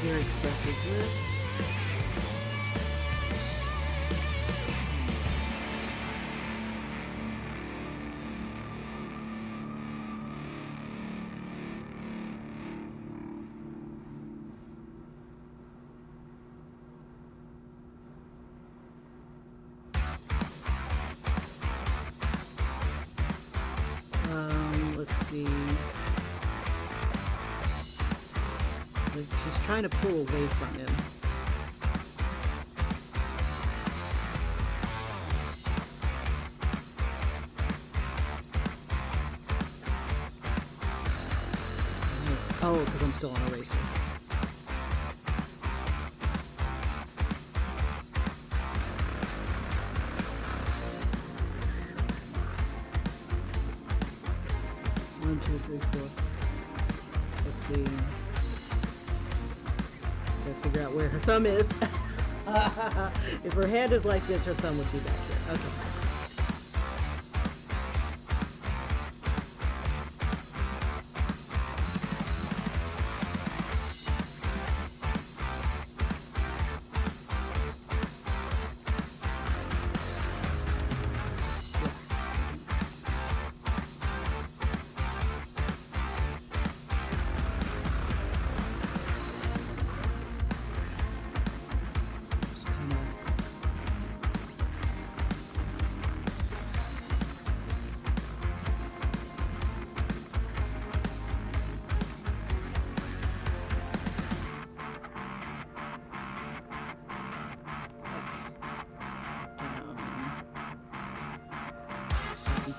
Very expressive lips. Let's see. She's trying to pull away from him. Oh, because I'm still on eraser. One, two, three, four. Let's see. Gotta figure out where her thumb is. If her hand is like this, her thumb would be back here. Okay.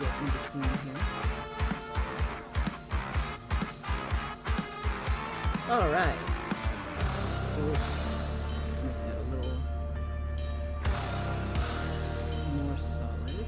Get in between here. All right. So let's make that a little more solid.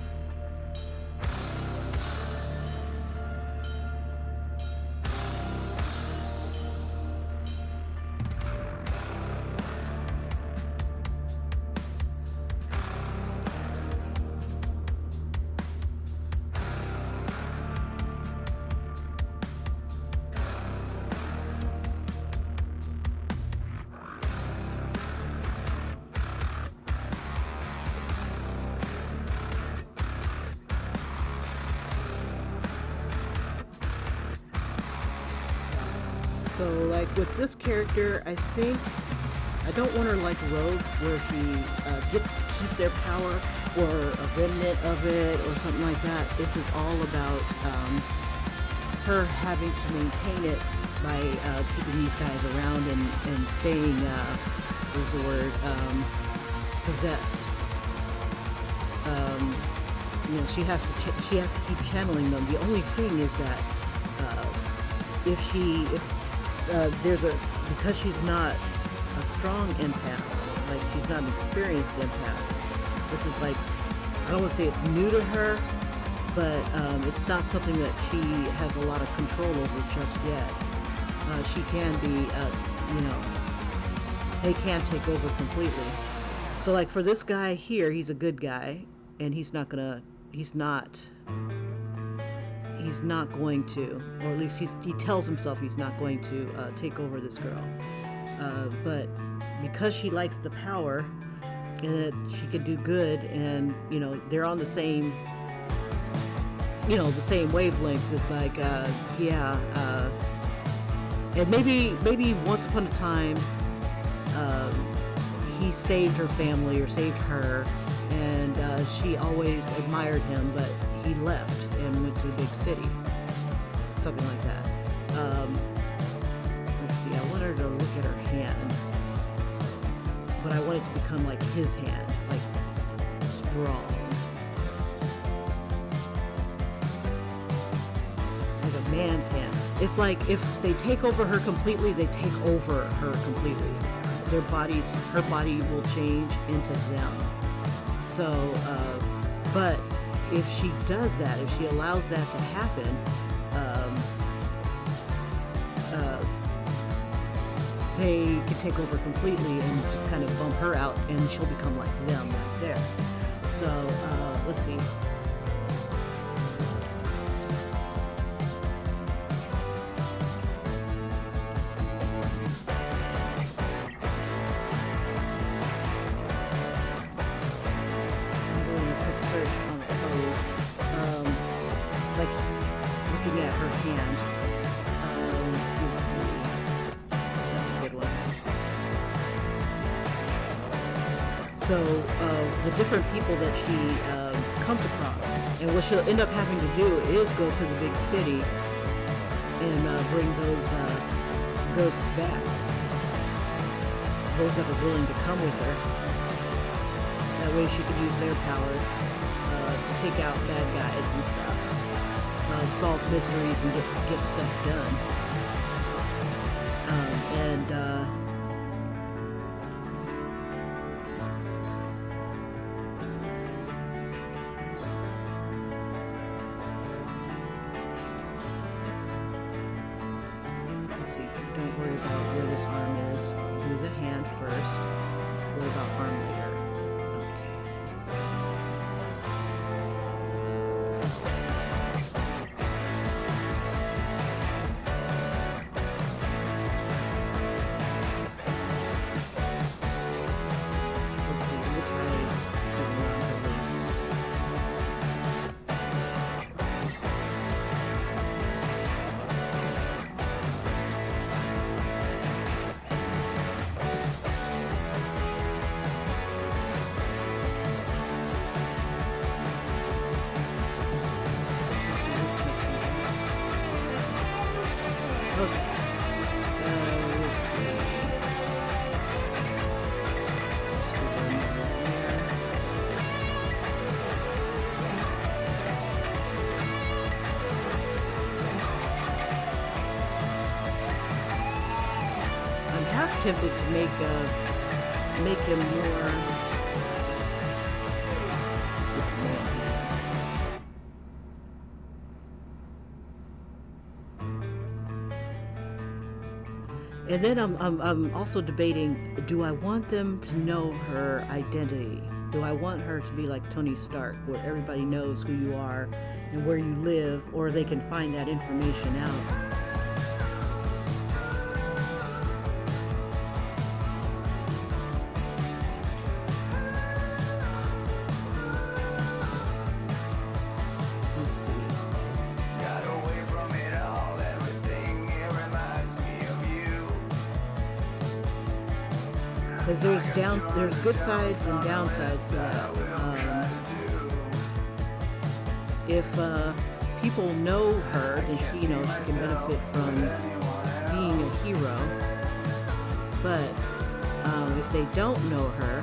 So like with this character, I think I don't want her like Rogue, where she gets to keep their power or a remnant of it or something like that. This is all about her having to maintain it by keeping these guys around and staying, what is the word, possessed. You know, she has to keep channeling them. The only thing is that because she's not a strong empath, like she's not an experienced empath, this is like, I don't want to say it's new to her, but it's not something that she has a lot of control over just yet. She can be, you know, they can take over completely. So like for this guy here, he's a good guy, and he's not he's not going to, or at least he tells himself he's not going to take over this girl. But because she likes the power and that she could do good, and they're on the same the same wavelengths. It's like and maybe once upon a time he saved her family or saved her, and she always admired him, but he left and went to a big city, something like that. Let's see, I want her to look at her hand, but I want it to become like his hand, like strong, like a man's hand. It's like if they take over her completely, they take over her completely. Her body will change into them. So, but if she does that, if she allows that to happen, they can take over completely and just kind of bump her out, and she'll become like them right there. So, let's see. At her hand. Let's see. That's a good one. So the different people that she comes across, and what she'll end up having to do is go to the big city and bring those ghosts back. Those that are willing to come with her. That way she could use their powers to take out bad guys and stuff. Solve mysteries and get stuff done. Let's see, don't worry about where this arm is. Do the hand first. Worry about arm later. Tempted to make him more and then I'm also debating, do I want them to know her identity? Do I want her to be like Tony Stark, where everybody knows who you are and where you live, or they can find that information out? Because there's good sides and downsides to that. If people know her, then she can benefit from being a hero. But if they don't know her,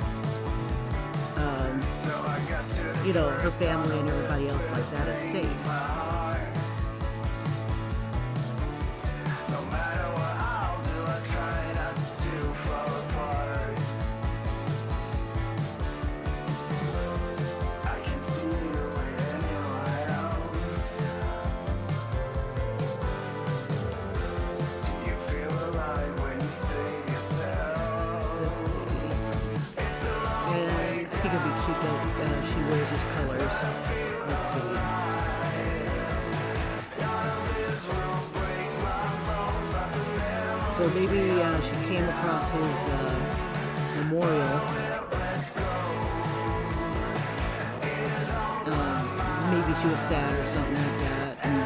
her family and everybody else like that is safe. She wears his colors. Let's see. So maybe she came across his memorial. Maybe she was sad or something like that. And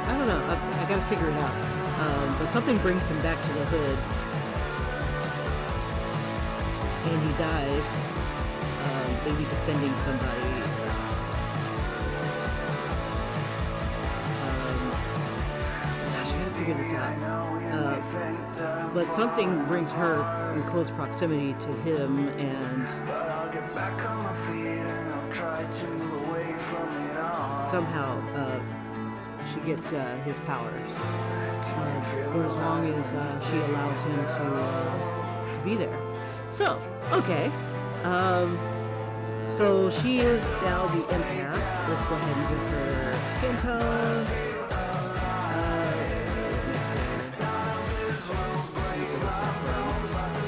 I don't know. I gotta figure it out. But something brings him back to the hood, and he dies. Maybe defending somebody. Gosh, I gotta figure this out. But something brings her in close proximity to him, and somehow she gets his powers for as long as she allows him to be there. So, okay. So she is now the empath. Let's go ahead and give her skin tone.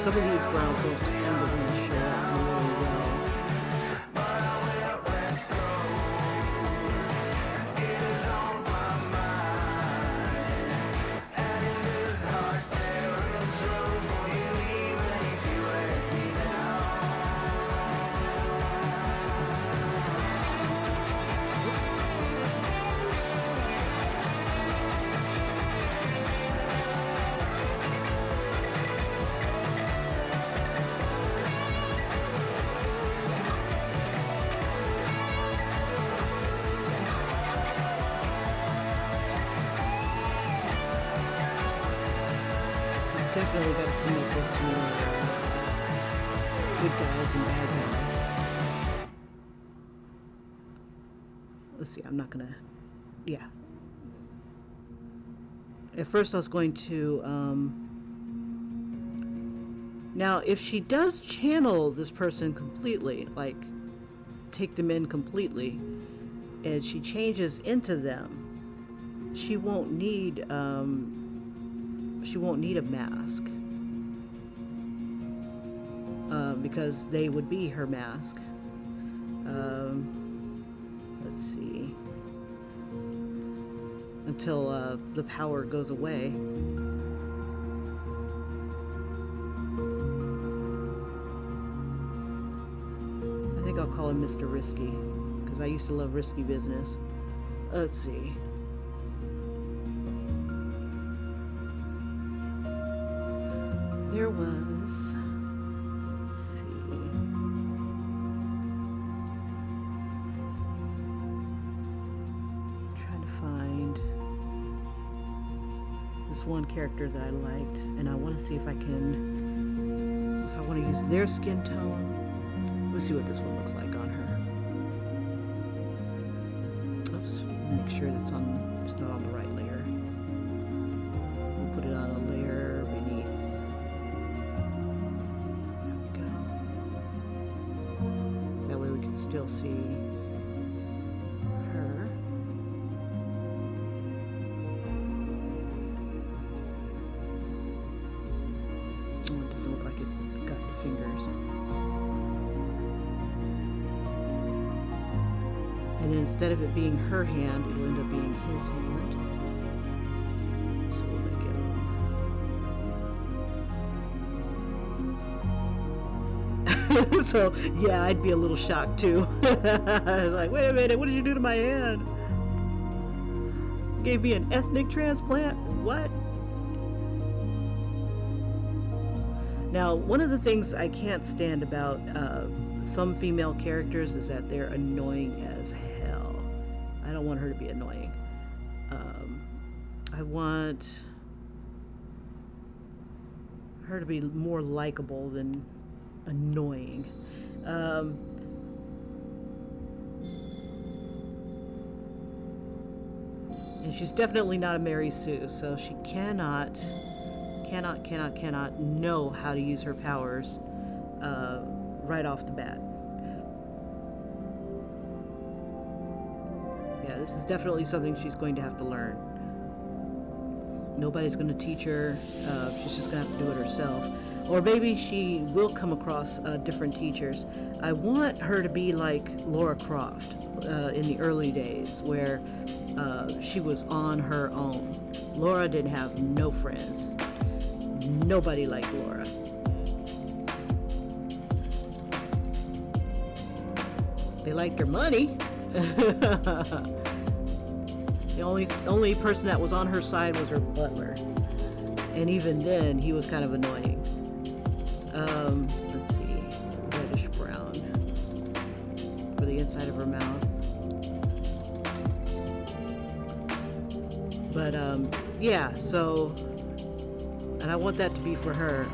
Some of these browns don't seem to really show up really well. Definitely got to come up with some more good guys and bad guys. Let's see, I'm not gonna, yeah. At first I was going to, now if she does channel this person completely, like take them in completely, and she changes into them, she won't need a mask, because they would be her mask. Let's see, until the power goes away. I think I'll call him Mr. Risky, because I used to love risky business. Let's see. There was, let's see, I'm trying to find this one character that I liked, and I want to see if I can, if I want to use their skin tone. Let's see what this one looks like on her. Oops, make sure it's not on the right layer. We'll put it on a layer beneath. Still see her. Oh, it doesn't look like it got the fingers. And then instead of it being her hand, it'll end up being his hand. So we'll make it. So yeah, I'd be a little shocked too. Like, wait a minute, what did you do to my hand? Gave me an ethnic transplant? What? Now, one of the things I can't stand about some female characters is that they're annoying as hell. I don't want her to be annoying. I want her to be more likable than annoying. And she's definitely not a Mary Sue, so she cannot know how to use her powers right off the bat. Yeah, this is definitely something she's going to have to learn. Nobody's going to teach her. She's just going to have to do it herself. Or maybe she will come across different teachers. I want her to be like Laura Croft in the early days, where she was on her own. Laura didn't have no friends. Nobody liked Laura. They liked her money. The only person that was on her side was her butler, and even then he was kind of annoying. Let's see, reddish brown for the inside of her mouth. But yeah, so, and I want that to be for her.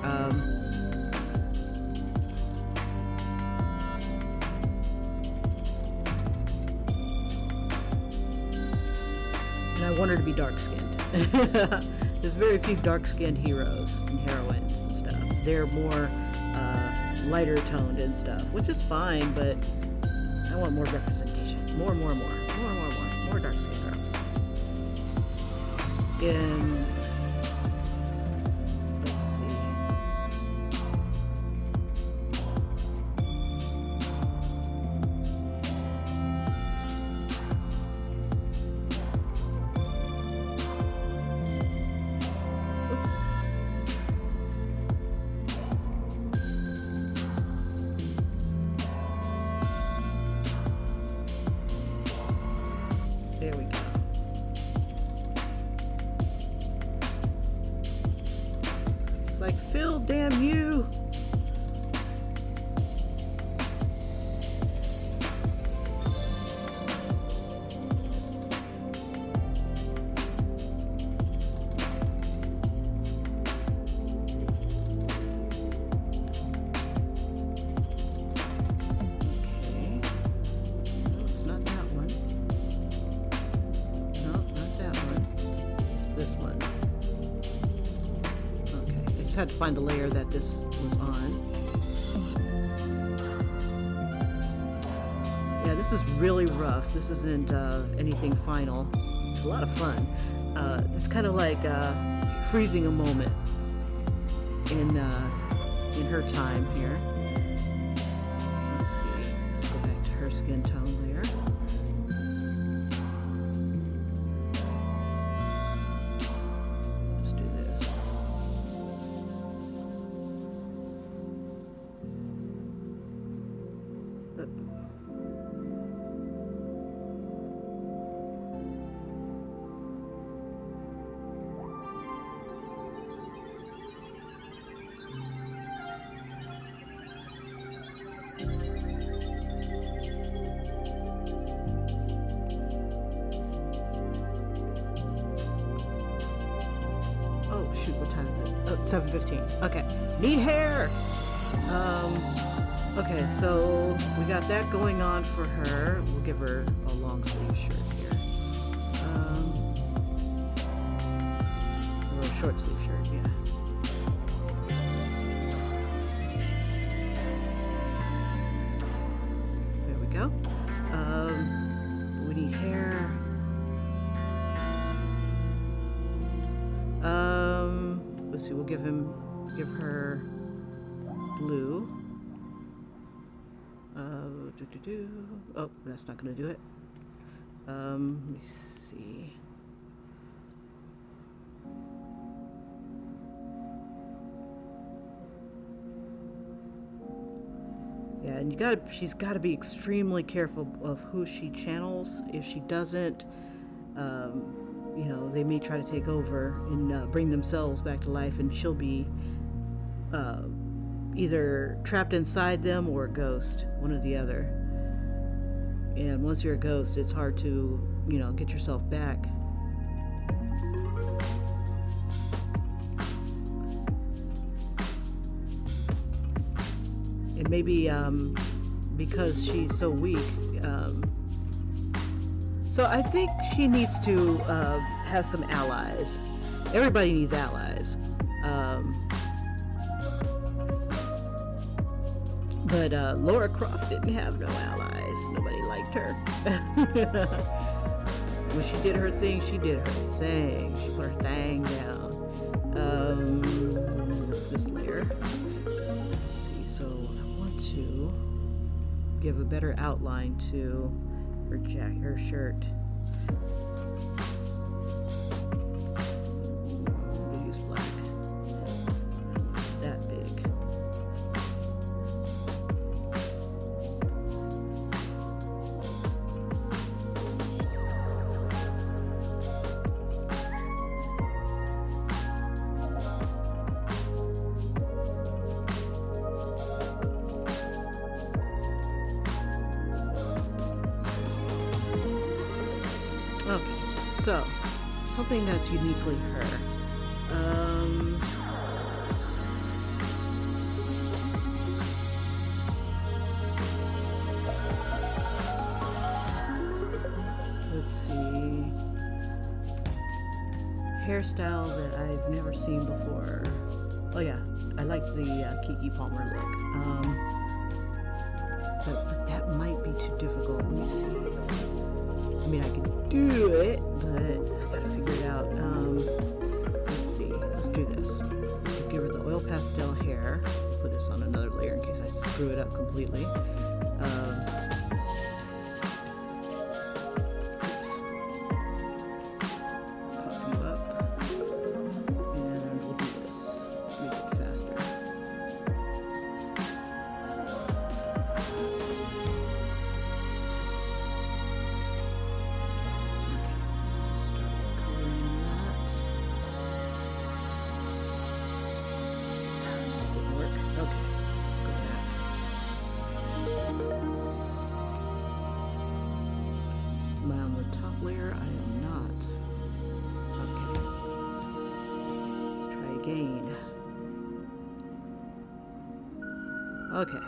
And I want her to be dark-skinned. There's very few dark-skinned heroes and heroines and stuff. They're more lighter toned and stuff, which is fine, but I want more representation. More dark-skinned girls. And let's see. There we go. It's like, Phil, damn you. Had to find the layer that this was on. Yeah, this is really rough. This isn't anything final. It's a lot of fun. It's kind of like freezing a moment in her time here. Let's see. Let's go back to her skin tone layer. Oh shoot, what time is it? Oh, 7:15. Okay, need hair. Okay, so we got that going on for her. We'll give her a long sleeve shirt here. Or a short sleeve shirt, yeah. There we go. We need hair. Let's see, we'll give her blue. Oh, that's not gonna do it. Let me see. Yeah, and she's gotta be extremely careful of who she channels. If she doesn't, you know, they may try to take over and bring themselves back to life, and she'll be either trapped inside them or a ghost, one or the other. And once you're a ghost, it's hard to, you know, get yourself back. And maybe because she's so weak, so I think she needs to have some allies. Everybody needs allies. But Laura Croft didn't have no allies. Nobody liked her. when she did her thing, she did her thing. She put her thing down. This layer. Let's see. So I want to give a better outline to her jacket, her shirt. Use black. That big. Okay, so something that's uniquely her. Let's see. Hairstyle that I've never seen before. Oh yeah, I like the Keke Palmer look. But that might be too difficult. Let me see. I mean, I can do it, but I gotta figure it out. Let's see. Let's do this. I'll give her the oil pastel hair. Put this on another layer in case I screw it up completely. Oops. Puff you up. And we'll do this. Make it faster. Layer, I am not. Okay. Let's try again. Okay.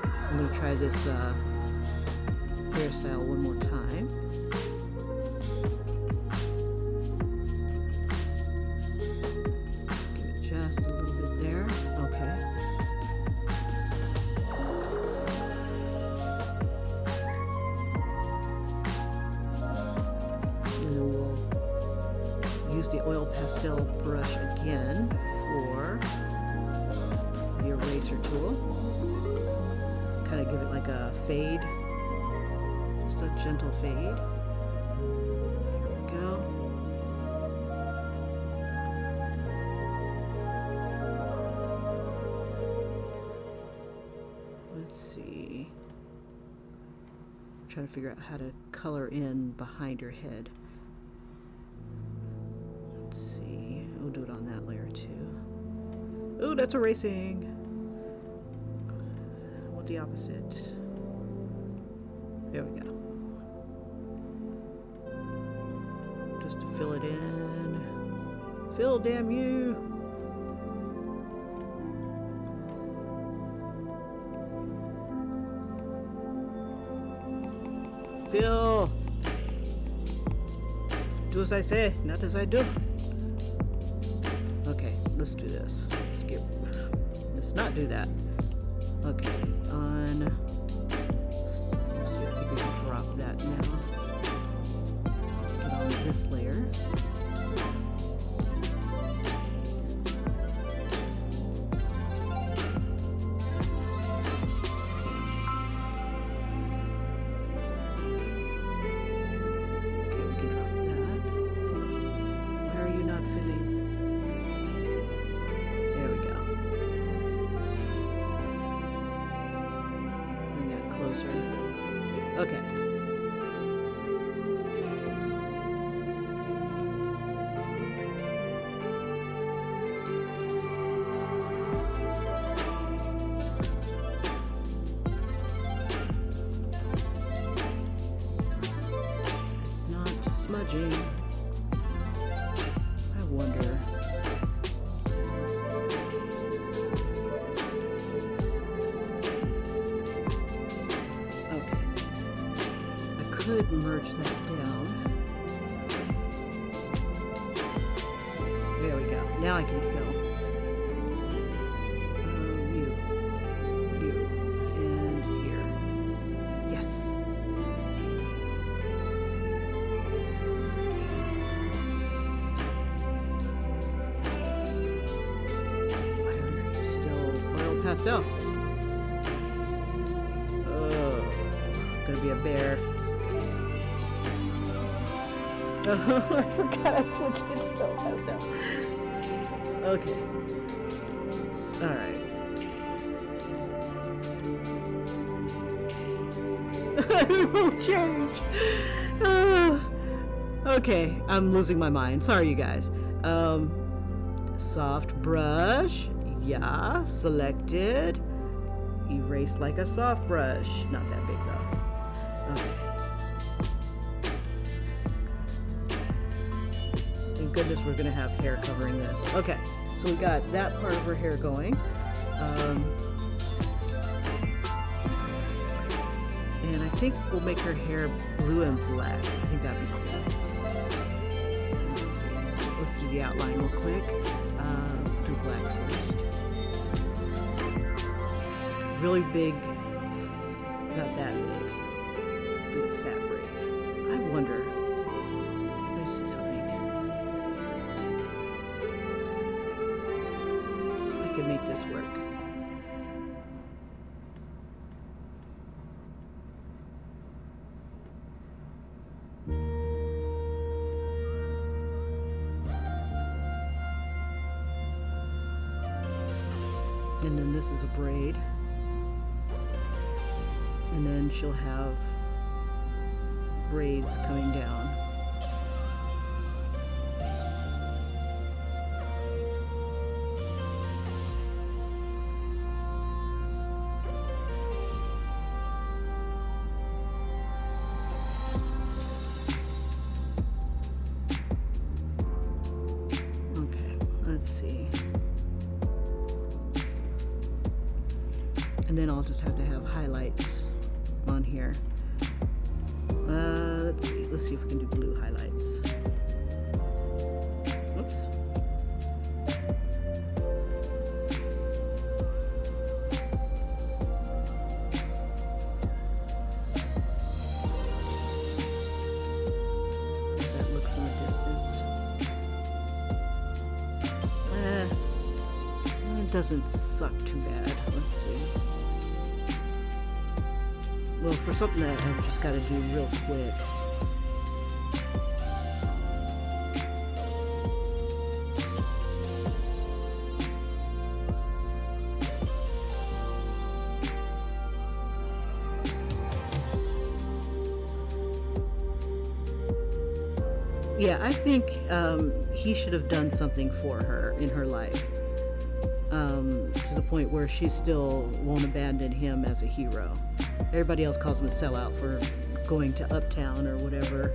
I'm going to try this hairstyle one more time. Give it just a little bit there. Okay. Use the oil pastel brush again for the eraser tool. Kind of give it like a fade, just a gentle fade. There we go. Let's see. I'm trying to figure out how to color in behind her head. We'll do it on that layer too. Oh, that's erasing. I want the opposite. There we go. Just to fill it in. Fill, damn you! Fill! Do as I say, not as I do. Okay, let's do this. Let's not do that. Okay, on. Let's see, I think we can drop that now. Get on this layer. Okay, we can drop that. Why are you not filling? Okay. It's not smudging. I wonder. Could merge that down. There we go. Now I can fill. You, and here. Yes. pastel. Oh, gonna be a bear. Oh, I forgot I switched it to pastel. Okay. Alright. It won't change. Okay, I'm losing my mind. Sorry, you guys. Soft brush. Yeah, selected. Erase like a soft brush. Not that big though. Okay. Thank goodness we're gonna have hair covering this. Okay, so we got that part of her hair going. And I think we'll make her hair blue and black. I think that'd be cool. Let's do the outline real quick. Do black first. Really big, not that big. Big fat braid. I wonder. Let me see something. I can make this work. And then this is a braid. And then she'll have braids coming down. Okay, let's see. And then I'll just have to have highlights on here. Let's see if we can do blue highlights. Oops. How does that look from a distance? It doesn't suck too bad. Let's see. Well, for something that I've just got to do real quick. Yeah, I think he should have done something for her in her life. To the point where she still won't abandon him as a hero. Everybody else calls him a sellout for going to Uptown or whatever.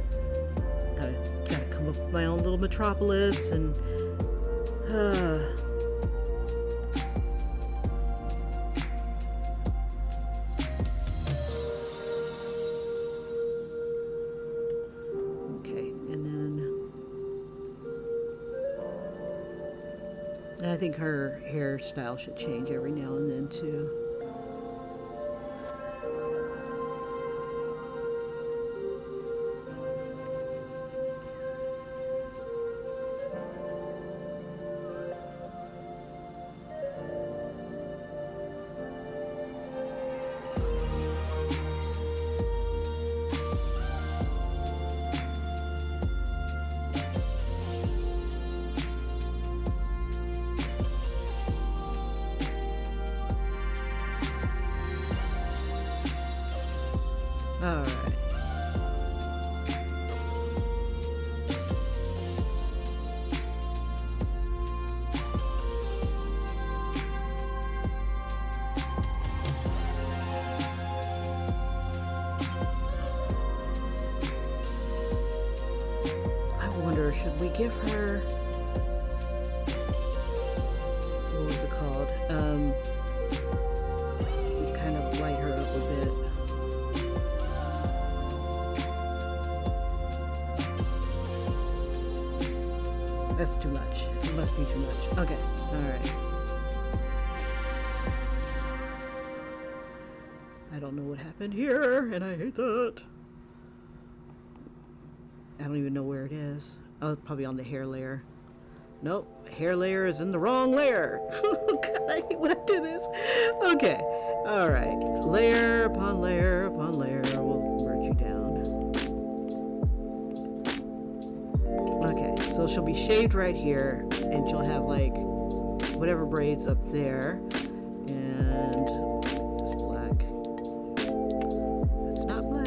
Gotta come up with my own little metropolis and okay, and I think her hairstyle should change every now and then too. All right. I wonder, should we give her, what was it called? Kind of light her up a bit. That's too much. It must be too much. Okay. Alright. I don't know what happened here, and I hate that. I don't even know where it is. Oh, it's probably on the hair layer. Nope, hair layer is in the wrong layer. God, I hate when I do this. Okay, all right. Layer upon layer upon layer. We'll merge you down. Okay, so she'll be shaved right here, and she'll have like whatever braids up there, and it's black. It's not black.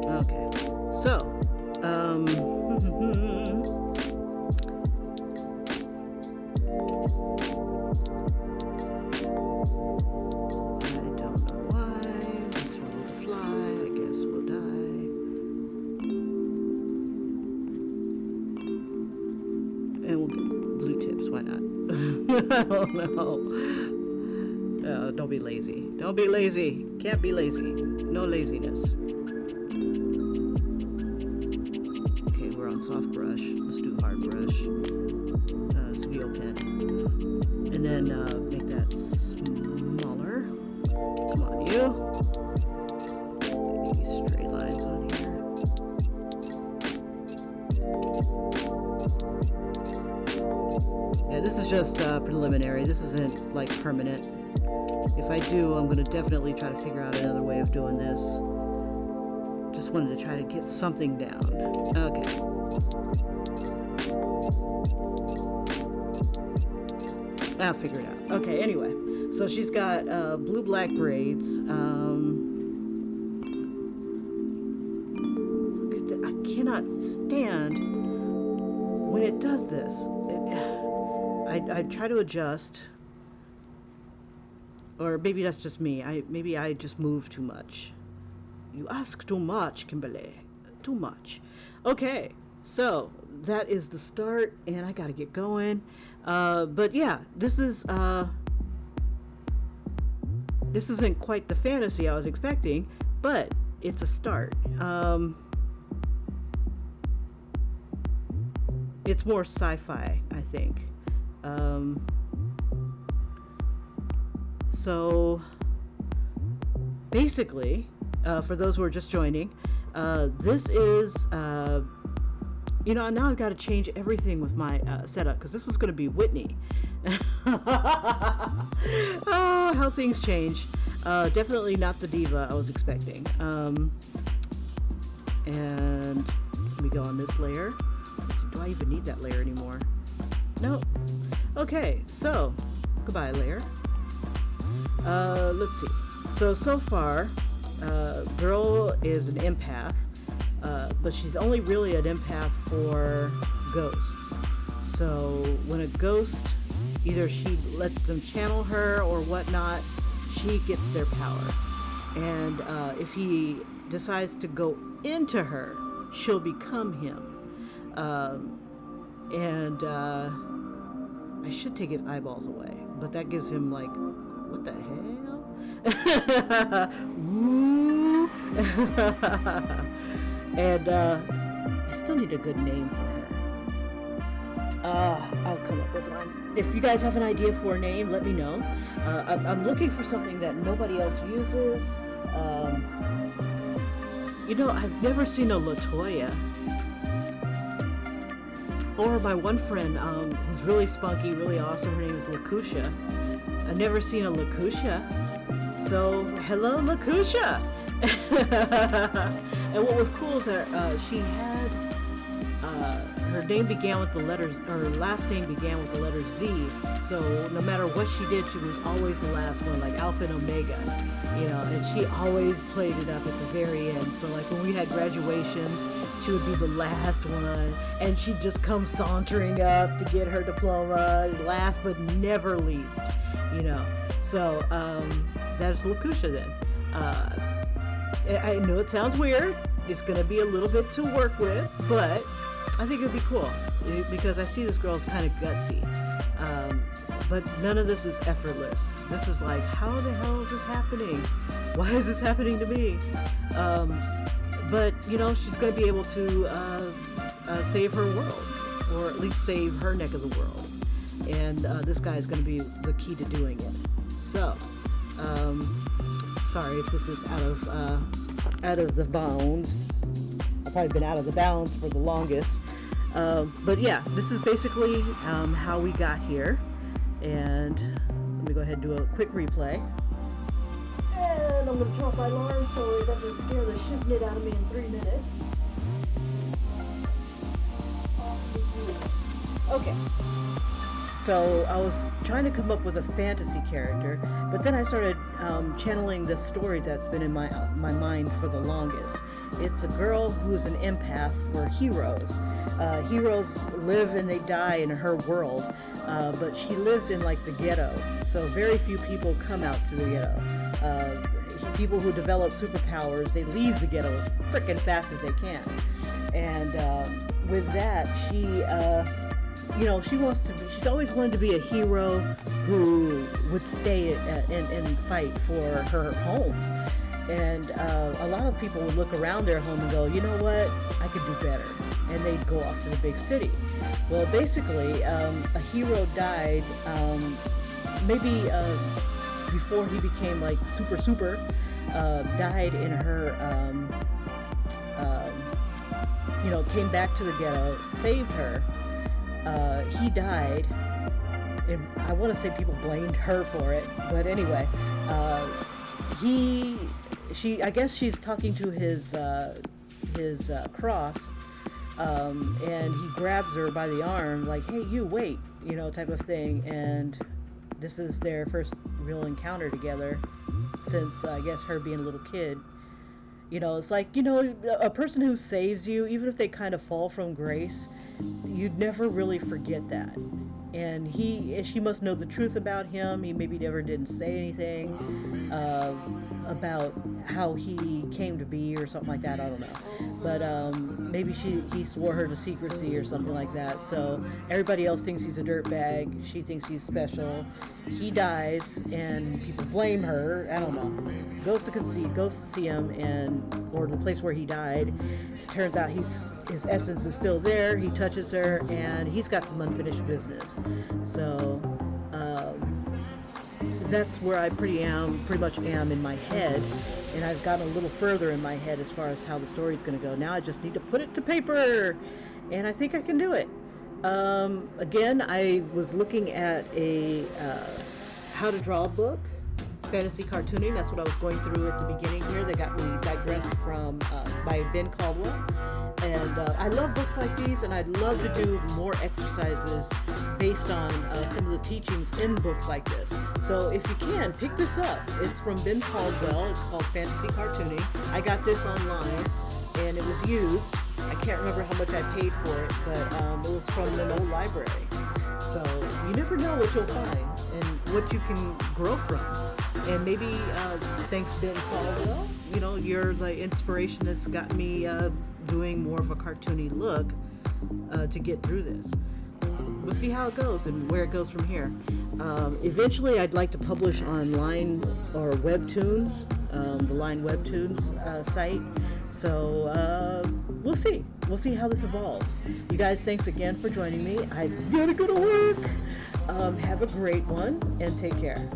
Okay, so, I don't know why. Let's roll the fly. I guess we'll die. And we'll get blue tips. Why not? I don't know. Don't be lazy. Don't be lazy. Can't be lazy. No laziness. Soft brush. Let's do hard brush. Steel pen. And then make that smaller. Come on, you. Make these straight lines on here. Yeah, this is just preliminary. This isn't like permanent. If I do, I'm going to definitely try to figure out another way of doing this. Just wanted to try to get something down. Okay. I'll figure it out. Okay, anyway. So she's got blue-black braids. I cannot stand when it does this. I try to adjust. Or maybe that's just me. Maybe I just move too much. You ask too much, Kimberly. Too much. Okay, so that is the start, and I gotta get going. But yeah, this isn't quite the fantasy I was expecting, but it's a start. It's more sci-fi, I think. So basically, for those who are just joining, this is, you know, now I've got to change everything with my setup, because this was going to be Whitney. Oh, how things change. Definitely not the diva I was expecting. And we go on this layer. Let's see, do I even need that layer anymore? No. Okay, so goodbye layer. Let's see. So far, girl is an empath, but she's only really an empath for ghosts. So when a ghost, either she lets them channel her or whatnot, she gets their power. And if he decides to go into her, she'll become him. I should take his eyeballs away, but that gives him like, what the hell? Ooh. And I still need a good name for her. I'll come up with one. If you guys have an idea for a name, let me know. I'm looking for something that nobody else uses. You know, I've never seen a LaToya. Or my one friend who's really spunky, really awesome. Her name is LaCusha. I've never seen a LaCusha. So, hello, LaCusha! And what was cool is that she had, her name began with the letters, her last name began with the letter Z. So, no matter what she did, she was always the last one, like Alpha and Omega. You know, and she always played it up at the very end. So, like when we had graduation, she would be the last one, and she'd just come sauntering up to get her diploma, last but never least, you know. So, that's LaCusha then. I know it sounds weird. It's going to be a little bit to work with, but I think it'd be cool, because I see this girl's kind of gutsy. But none of this is effortless. This is like, how the hell is this happening? why is this happening to me? But you know, she's going to be able to save her world, or at least save her neck of the world. And this guy is going to be the key to doing it. So, sorry if this is out of the bounds. I've probably been out of the bounds for the longest. But yeah, this is basically how we got here. And let me go ahead and do a quick replay. And I'm going to turn off my alarm so it doesn't scare the shiznit out of me in 3 minutes. Okay. So I was trying to come up with a fantasy character, but then I started channeling this story that's been in my mind for the longest. It's a girl who's an empath for heroes. Heroes live and they die in her world, but she lives in like the ghetto. So very few people come out to the ghetto. People who develop superpowers, they leave the ghetto as freaking fast as they can. And with that, she's always wanted to be a hero who would stay and fight for her home. And a lot of people would look around their home and go, you know what, I could do better. And they'd go off to the big city. Well, basically, a hero died maybe before he became like super, died in her, came back to the ghetto, saved her. He died, and I want to say people blamed her for it, but anyway, I guess she's talking to his cross, and he grabs her by the arm, like, hey, you wait, type of thing, and this is their first real encounter together since, I guess, her being a little kid. It's like, a person who saves you, even if they kind of fall from grace, you'd never really forget that. And she must know the truth about him. He maybe never didn't say anything about how he came to be or something like that. I don't know. But maybe he swore her to secrecy or something like that. So everybody else thinks he's a dirtbag. She thinks he's special. He dies, and people blame her. I don't know. Goes to see him, or the place where he died. Turns out his essence is still there. He touches her, and he's got some unfinished business. So that's where I pretty much am in my head, and I've gotten a little further in my head as far as how the story's going to go. Now I just need to put it to paper, and I think I can do it. Again, I was looking at a how to draw a book, fantasy cartooning. That's what I was going through at the beginning here. They got me digressed from by Ben Caldwell. And I love books like these, and I'd love to do more exercises based on some of the teachings in books like this. So if you can, pick this up. It's from Ben Caldwell. It's called Fantasy Cartooning. I got this online, and it was used. I can't remember how much I paid for it, but it was from an old library. So you never know what you'll find and what you can grow from. And maybe thanks Ben Caldwell, you're the inspiration that's got me doing more of a cartoony look to get through this. We'll see how it goes and where it goes from here. Eventually, I'd like to publish on Line or Webtoons, the Line Webtoons site. So we'll see. We'll see how this evolves. You guys, thanks again for joining me. I gotta go to work. Have a great one and take care.